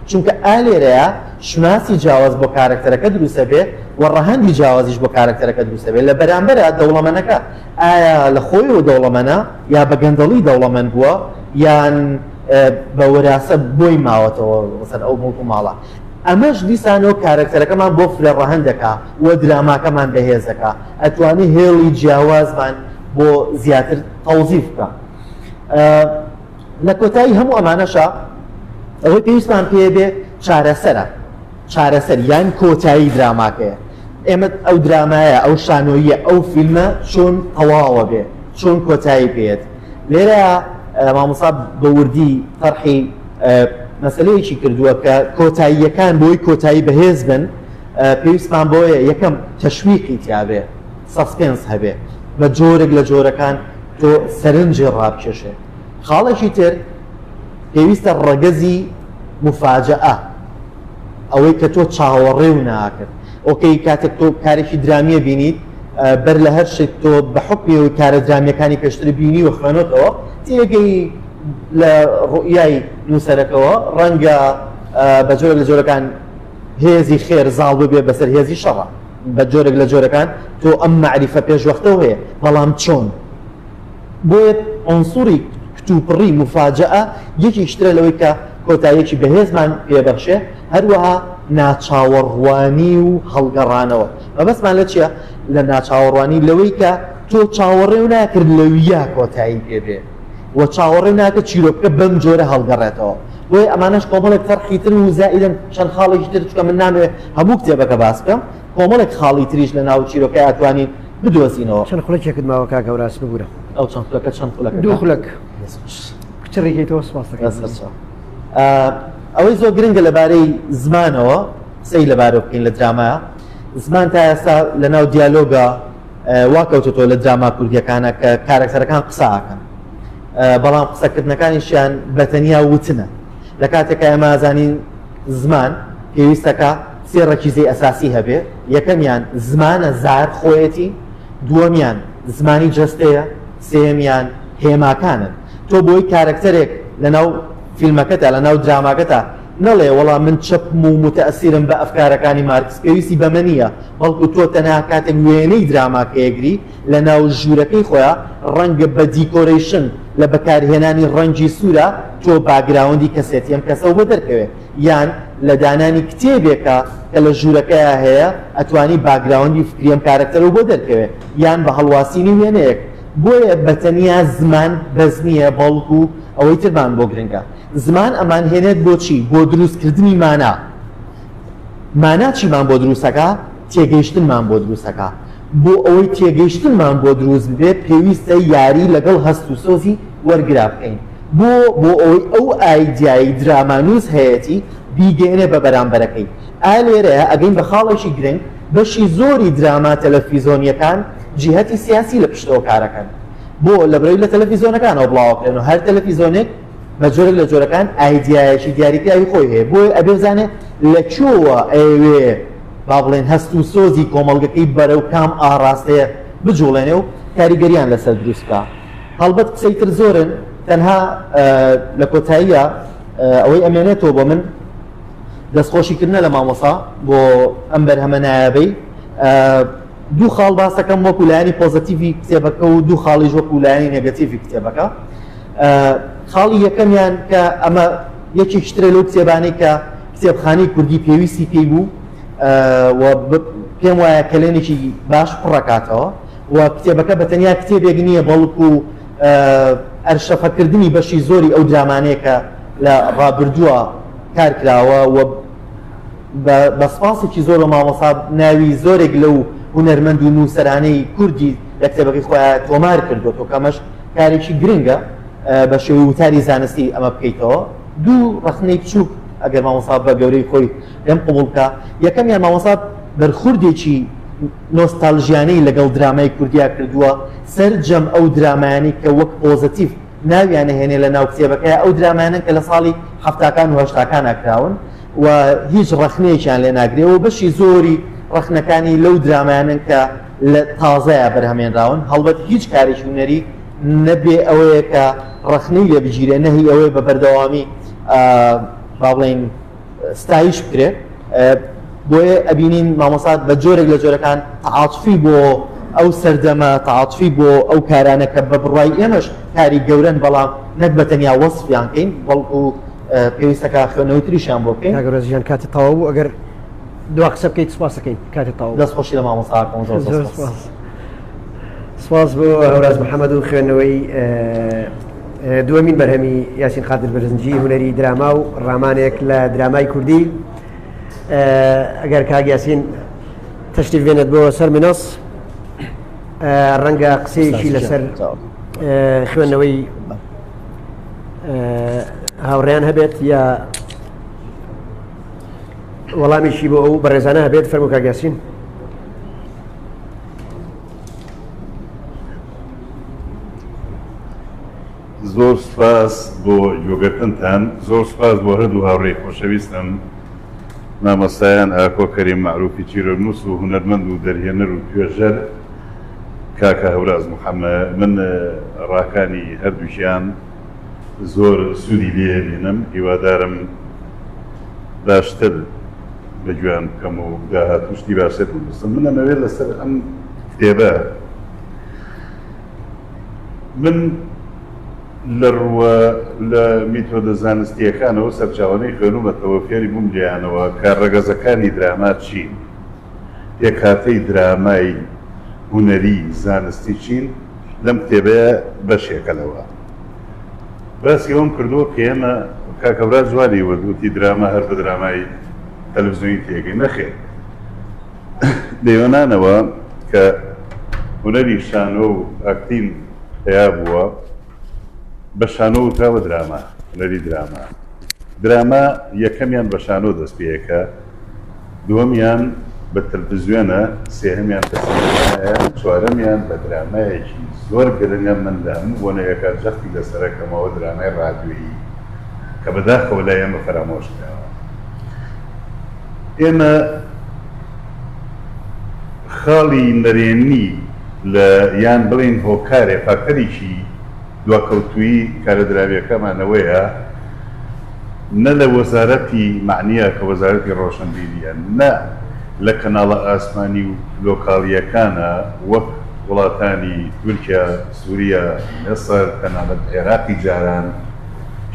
Speaker 4: چونکە ئالێرەیە شناسی جیاواز بۆ کارکتەرەکە دروستە بێ و ڕەهەندی جیاوازیش بۆ کارکتەرەکە دروستە بێت لە بەرامبەرە دەوڵەمەنەکە ئایا لە خۆیەوە دەوڵەمەنە یا بە گەندەڵی دەوڵەمەند بووە یان بە وەراسە بۆی ماوەتەوە وەسەر ئەو مڵک و ماڵە. ئەمەش دیسانەوە کارکتەرەکەمان بۆ فرە ڕەهەندەکە وە دراماکەمان بەهێزەکە ئەتوانی هێڵی جیاوازمان بۆ زیاتر تەوزیف بکە. لە کۆتایی هەموو ئەمانەشە ئەوەی پێویستمان پێ بێ چارەسەر یان کۆتایی دراماکەیە. ئێمە ئەو درامایە ئەو شانۆیە ئەو فیلمە چۆن تەواوە بێ چۆن کۆتایی پێێت. لێرە مامۆستا بە وردی تەرحی مەسەلەیەکی کردووە کە کۆتاییەکان بۆی کۆتایی بەهێز بن پێویستمان بۆیە یەکەم تەشویقی تیابێ سەسپێنس هەبێ بە جۆرێک لە جۆرەکان تۆ سەرنجی ڕابکێشێ. خاڵێکی تر پێویستە ڕەگەزی مفاجئە ئەوەی کە تۆ چاوەڕێ و ناکرد. ئۆکەی کاتێک تۆ کارێکی درامیە بینیت بەر لە هەر شت تۆ بە حکمیەوەی کارە درامیەکانی پێشتر بینی و خوێنەوە تێگەی لە ڕوئیای نووسەرەکەەوە ڕەنگە بە جۆرێک لە جۆرەکان هێزی خێر زاڵ ببێ بەسەر هێزی شەڕە. بە جۆرێک لە جۆرەکان تۆ ئەم معریفە پێشوەختەوە هەیە بەڵام چۆن بۆیە ئۆنسوری کتوپڕی مفاجئە یەکیشترە لەوەی کە کۆتاییەکی بەهێزمان پێبەخشێ هەروەها ناچاوەڕوانی و هەڵگەڕانەوە. مەبەستمان لە چییە؟ لە ناچاوەڕوانی لەوەی کە تۆ چاوەڕێ و ناکرد لەویە کۆتایی پێبێ و چاوەڕێ ناکە چیرۆکە بەم جۆرە هەڵگەڕێتەوە. بۆیە ئەمانەش کۆمەڵێک فەرقی تر و زائیدن چەند خاڵێکی تر چکە من نامەوێت هەموو کتێبەکە باس بکەم کۆمەڵێک خاڵی تریش لە ناو چیرۆکە ئەتوانین بدۆزینەوە.
Speaker 1: چەند خولەکێکت ماوە کاکە وراس بگورە
Speaker 4: ئەو چەند خولەکە چەند خولەکە
Speaker 1: دوو خولەک کچڕێکی تۆ سپاس دەکەم.
Speaker 4: ئەوەی زۆر گرنگە لەبارەی زمانەوە قسەی لەبارە بکەین لە درامایە. زمان تا ئێستا لە ناو دیالۆگە واکەوتۆ لە دراما کوردیەکانە کە کارکتەرەکان قساکەن بەڵام قسەکردنەکانیشیان بەتەنیا وتنە. لە کاتێکە ئێمە ئازانین زمان پێویستەکە سێ ڕەکیزەی ئەساسی هەبێ. یەکەمیان زمانە زار خۆیەتی، دووەمیان زمانی جەستەیە، سێمیان هێماکانن. تۆ بۆی کارکتەرێک لە ناو فیلمەکەتە لە ناو دراماکەتە نەڵێ وەڵام من چەپم و متەئەسیرم بە ئەفکارەکانی مارکس پێویستی بەمە نییە بەڵکو تۆ تەنها کاتێک وێنەی دراماکەیەگری لە ناو ژوورەکەی خۆیان ڕەنگە بە دیکۆرەیشن لە بەکارهێنانی ڕەنگی سوورە تۆ باگراوندی کەسێتی ئەم کەسە بۆ دەرکەوێت یان لە دانانی کتێبێکە کە لە ژوورەکەیە هەیە ئەتوانی باگراوندی فکریم کارکتەرەوە بۆ دەرکەوێت یان بە هەڵواسینی وێنەیەک. بۆیە بەتەنیا زمان بەس نییە بەڵکو ئەوەی ترمان بۆ گرنگە. زمان ئەمان هێنێت بۆچی؟ بۆ دروستکردنی مانا. مانا چیمان بۆ دروستەکە؟ تێگەیشتنمان بۆ دروستەکە. بۆ ئەوەی تێگەیشتنمان بۆ دروست بێت پێویستە یاری لەگەڵ هەست و سۆزی وەرگرا بکەین. بۆ ئەوەی ئەو ئایدیایی درامانووس هەیەی بیگەێنێ بە بەرامبەرەکەی. لێرەیە ئەگەین بە خاڵێکی گرنگ بەشی زۆری دراما تەلەڤیزۆنیەکان جیهەتی سیاسی لە پشتەوە کارەکەن. بۆ لەبرەوەی لە تەلەڤیزۆنەکانەوە بڵاوکرێن و هەر تەلەڤیزۆنێک بە جۆرێک لە جۆرەکان ئایدیایەکی دیاریکراوی خۆی هەیە بۆی ئەبێ بزانێت لەکوێوە ئەوێ با بڵێن هەست و سۆزی کۆمەڵگەکەی بەرەو کام ئاڕاستەیە بجوڵێنێ و کاریگەریان لەسەر دروستکە. هەڵبەت قسەی تر زۆرن تەنها لە کۆتاییە ئەوەی ئەمێنێتەوە بۆ من دەستخۆشیکردنە لە مامۆسا بۆ ئەم بەرهەمە نایابەی دوو خاڵ باسەکەم وەکو لایانی پۆزتیڤی کتێبەکە و دوو خاڵیش وەکو لایانی نێگەتیڤی کتێبەکە. خاڵی یەکەمیان کە ئەمە یەکێکترە لەو کتێبانەی کە کتێبخانەی کوردی پێویستی پێی بوو و پێم وایە کەلێنێکی باش پڕەکاتەوە و کتێبەکە بەتەنیا کتێبێک نییە بەڵکو ئەرشەفەکردنی بەشی زۆری ئەو درامانەیە کە لە ڕابردووە کارکراوە و بە سپاسێکی زۆر مامۆسا ناوی زۆرێک لەو هونەرمەند و نووسەرانەی کوردی لە کتێبەکەی خۆیان تۆمار کردو تۆ کەمەش کارێکی گرنگە بە شێوەی وتاری زانستی ئەمە بکەیتەوە. دوو ڕخنەی بچووک ئەگەر مامۆسا بە گەورەی خۆی لەم قبوڵ بکە. یەکەمیان مامۆسا بەرخوردێکی نۆستالژیانەی لەگەڵ درامای کوردیا کردووە سەرجەم ئەو درامایانەی کە وەک پۆزتیڤ ناویانە هێنێ لە ناو کتێبەکەی ئەو درامانن کە لە ساڵی هەفتاکان و هەشتاکان ئاکراون و هیچ ڕەخنەیەکیان لێ ناگرێەوە بەشی زۆری ڕەخنەکانی لەو درامانن کە لە تازەیە بەرهەمێنراون هەڵبەت هیچ کارێکی هونەری نەبێ ئەوەیە کە ڕەخنەی لێ بگیرێ نەهی ئەوەی بە بەردەوامی با بڵێن ستایش بکرێت بۆیە ئەبینین مامۆسات بە جۆرێک لە جۆرەکان تعاتفی بۆ ئەو سەردەمە تعاتفی بۆ ئەو کارانە کە بە بڕای ئێمەش کاری گەورن بەڵام نەک بە تەنیا وەصفیان کەین بەڵکو پێویستەکە خوێنەوەی تریشیان بۆ بکەین.
Speaker 1: کاگەڕێزیان کاتی تەواو بوو ئەگەر دوا قسە بکەیت سپاس دەکەین کاتی تەواو.
Speaker 4: دەستخۆشی لە مامۆستاکەم زۆر
Speaker 1: سپاس بۆ هەوراز محەممەد و خوێندنەوەی دووەمین بەرهەمی یاسین خادر بەرزنجی هونەری دراما و ڕامانێک لە درامای کوردی. ئەگەر کاگ یاسین تەشریف بێنێت بۆ سەر منەس ڕەنگە قسەیەکی لەسەر خوێندنەوەی هاوڕێیان هەبێت یا وەڵامیشی بۆ ئەو بەڕێزانە هەبێت فەرموو کاگ یاسین.
Speaker 3: زۆر سپاس بۆ گوێگرتنتان زۆر سپاس بۆ هەردوو هاوڕێی خۆشەویستم مامۆستایان ئاکۆ کەریم معروفی چیرۆنووس و هونەرمەند و دەرهێنەر و توێژەر کاکە هەوراز محەممەد من ڕاکانی هەردووشیان زۆر سوودی لێ بینم هیوادارم باشتر بە گوێیان بکەم و داهاتوشتی باشتر بنووسم. من ئەمەوێت لەسەر ئەم کتێبە من لە میتۆدە زانستیەکانەوە سەرچاوانەی خوێنومەتەوە فێری بووم لێیانەوە کارڕەگەزەکانی دراما چین پێکهاتەی درامای هونەری زانستی چین لەم کتێبەیە بەشێکەلەوە باسی ئەوم کردووە کە ئێمە کاکەورا جوانی وەگوتی دراما هەر بە درامای تەلەڤیزیۆنی تێگەی نەخێت دەیوەنانەوە کە هونەری شانۆ و ئاکتین تیا بووە بە شانۆ وتراوە دراما هونەری دراما یەکەمیان بە شانۆ دەست پێیەکە دووەمیان بە تەلەڤیزیۆنە سێهەمیان بە سینەمایە چوارەمیان بە درامایەکی زۆر گرنگە من لە هەموو بۆنەیەکە جەختی لەسەرەکەمەوە درامای ڕادیۆیی کە بەداخەوە لای ئێمە فەرامۆشکراوە. ئێمە خاڵی نەرێنی لە یان بڵین هۆکارێ فاکتەرێکی دواکەوتووی کارەدراویەکەمانەوەیە نە لە وەزارەتی معنیە کە وەزارەتی ڕۆشنبیریە نە لە کەناڵە ئاسمانی و لۆکاڵیەکانە وەک وڵاتانی تورکیا سووریا مێسەر تەنانەت عێراقی جاران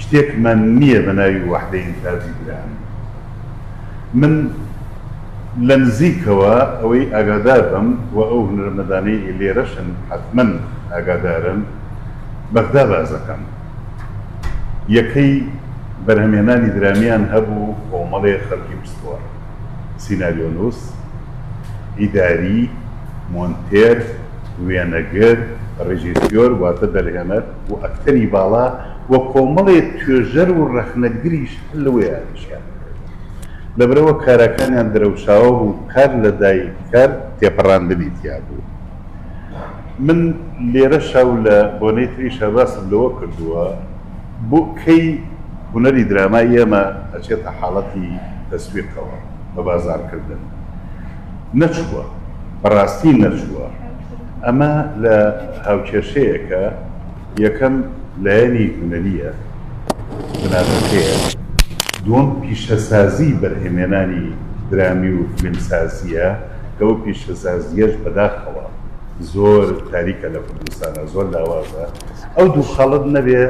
Speaker 3: شتێکمان نییە بە ناوی وەحدەی ئینتاجی درام. من لە نزیکەوە ئەوەی ئاگادار بم و ئەو هونەرمەندانەی لێرەشن حتمەن ئاگادارن بەغدا بازەکەم. یەکەی بەرهەمێنانی درامیان هەبوو کۆمەڵێ خەڵکی پستووە سیناریۆنووس ئیداری مۆنتێر وێنەگر ڕێژیسۆر واتە دەرهێنەر و ئەکتەری باڵا وە کۆمەڵێ توێژەر و ڕەخنەگریش لەوەیانشیان لەبەرەوە کارەکانیان دەرەوشاوە و کار لە دایکار تێپەڕاندنی تیا بوو. من لێرە شاو لە بۆنەی تریشە باسم لەوە کردووە بۆ کەی هونەری درامای ئێمە ئەچێتە حاڵەتی تەسویقەوە بە بازارکردن نەچووە بەڕاستی نەچووە. ئەمە لە هاوکێشەیەکە یەکەم لایەنی هونەریە بناتەکەیە دووەم پیشەسازی بەرهەمێنانی درامی و فیلمسازیە کە ئەو پیشەسازیەش بەداخەوە زۆر تاریکە لە کوردستانە زۆر لاوازە. ئەو دوو خەڵت نەبێ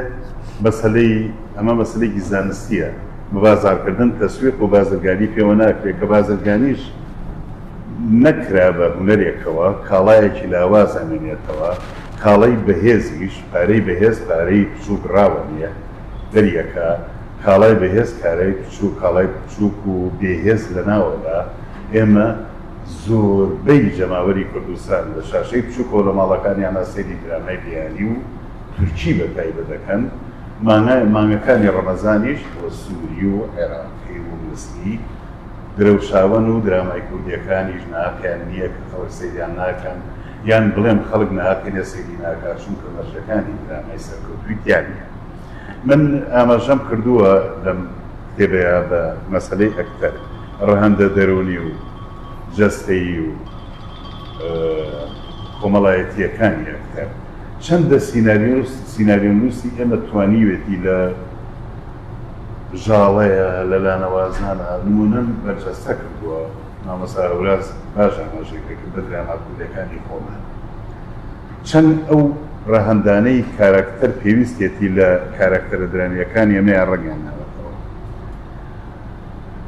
Speaker 3: مەسەلەی ئەمە مەسەلەیەکی زانستیە بە بازارکردن تەسویق و بازرگانی پێوە ناکرێت کە بازرگانیش نەکرا بە هونەرێکەوە کاڵایەکی لاواز ئەمێنێتەوە کاڵەی بەهێزیش پارەی بەهێز پارەی بچووک ڕاوە نییە دەریەکە کاڵای بەهێز کارەی بچوو کاڵای بچووک و بێهێز لە ناوەدا ئێمە زۆربەی جەماوەری کوردستان لە شاشەی بچووکەوە لە ماڵەکانیان سەیری درامای بیانی و تورکی بە تایبەت دەکەن مانگەکانی ڕەمەزانیش بۆ سووری و عێراقی و مسری درەوشاون و درامای کوردیەکانیش ناکەن نییە کە خەڵک سەیریان ناکەن یان بڵێم خەڵک ناکەنێ سەیری ناکات چونکە مەرجەکانی درامای سەرکەوتووی تیان نییە. من ئاماژەم کردووە لەم کتێبەیە بە مەسەلەی ئەکتەر، ڕەهەندە دەرونی و جەستەیی و کۆمەڵایەتیەکانی ئەکتەر. چەندە سیناریۆنووسی ئێمە توانیوێتی لە ژاڵەیە لە لانەوازانە نمونەم بەرجەستە کردووە مامەسا هەوراز باش ئاماژەیەکە بە دراماتگوولەکانی خۆمان. چەند ئەو ڕەهەندانەی کاراکتەر پێویستێتی لە کاراکتەرە درامیەکانی ئەمەیان ڕەنگیان ناوەتەوە.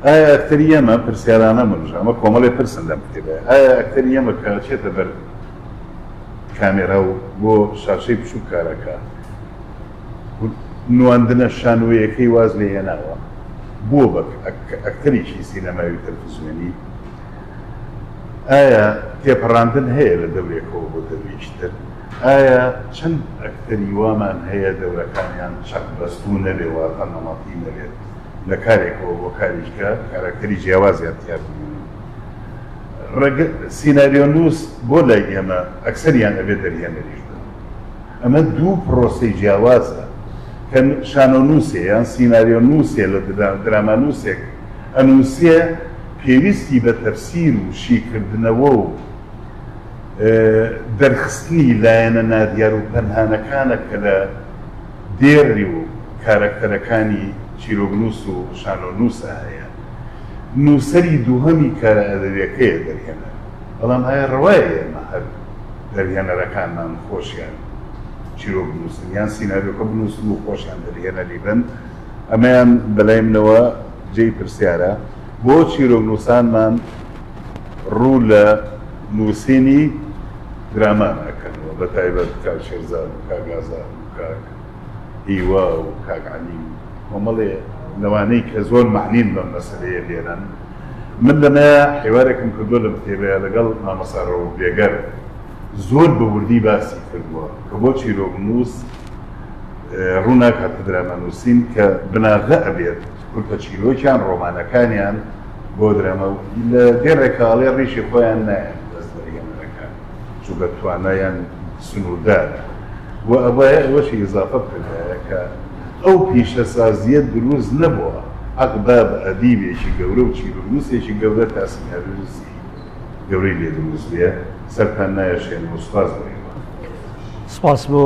Speaker 3: ئایا ئەکتەری ئێمە پرسیارانە منژ ئەمە کۆمەڵێ پرسن لەم کتێبەیە، ئایا ئەکتەری ئێمە کە چێتە بەر کامێرا و بۆ شاشەی بچوو کارەکە نواندنە شانوەیەکەی واز لێ هێناوە بۆ بە ئەکتەریشی سینەماوی تەلەڤیزیۆنی، ئایا تێپەڕاندن هەیە لە دەورێکەوە بۆ دەوریشتر؟ ئایا چەند ئەکتەری وامان هەیە دەورەکانیان چەند بەستوو نەبێ واتە نەمەڵی نەبێت لە کارێکەوە بۆ کاریشکە کاراکتەری جیاوازیان تیا ببینن؟ سیناریۆنووس بۆ لای ئێمە ئەکسەریان ئەبێ دەریێنەریش بن. ئەمە دوو پرۆسەی جیاوازە کە شانۆنووسێ یان سیناریۆنووسێ لە درامانووسێک ئەنووسێ پێویستی بە تەفسیر و شیکردنەوە و دەرخستنی لایەنە نادیار و پەنهانەکانە کە لە دێڕی و کارەکتەرەکانی چیرۆگنووس و شانۆنووسە هەیە، نووسەری دووهەمی کارە ئەدەبیەکەیە دەرهێنە. بەڵام هەیە ڕەوایە ئێمە هەر دەرهێنەرەکانمان خۆشیان چیرۆک بنووسن یان سیناریۆکە بنووسن و خۆشیان دەرهێنەری بن. ئەمەیان بەلای منەوە جێی پرسیارە بۆ چیرۆکنووسانمان ڕوو لە نووسینی دراما ناکەنەوە، بە تایبەت کاک شێرزاد و کاک ئازاد و کاک هیوا و کاک عەلی کۆمەڵێ لەوانەی کە زۆر معنین بەم مەسەلەیە لێرەن. من لەمەیە حیوارێکم کردووە لە کتێبەیە لەگەڵ مامەستا ڕەوبێگەر زۆر بە وردی باسی کردووە کە بۆ چیرۆکنووس ڕوو ناکاتە درامانووسین کە بناغە ئەبێت کورتە چیرۆکیان ڕۆمانەکانیان بۆ درامە لە دێڕێکاڵێ ڕیشی خۆیان نایەن دەست بەریێنەرەکان چووکە توانایان سنووردارە و ئەوەشی ئیزافە بکردایە کە ئەو پیشەسازیە دروست نەبووە عەقبا بە ئەدیبێکی گەورە و چیرۆکنووسێکی گەورە تا سیناریۆنووسی گەورەی لێ دروست بێ. سەرتان نایەشێن و سوپاس بڕێنەوە.
Speaker 1: سپاس بۆ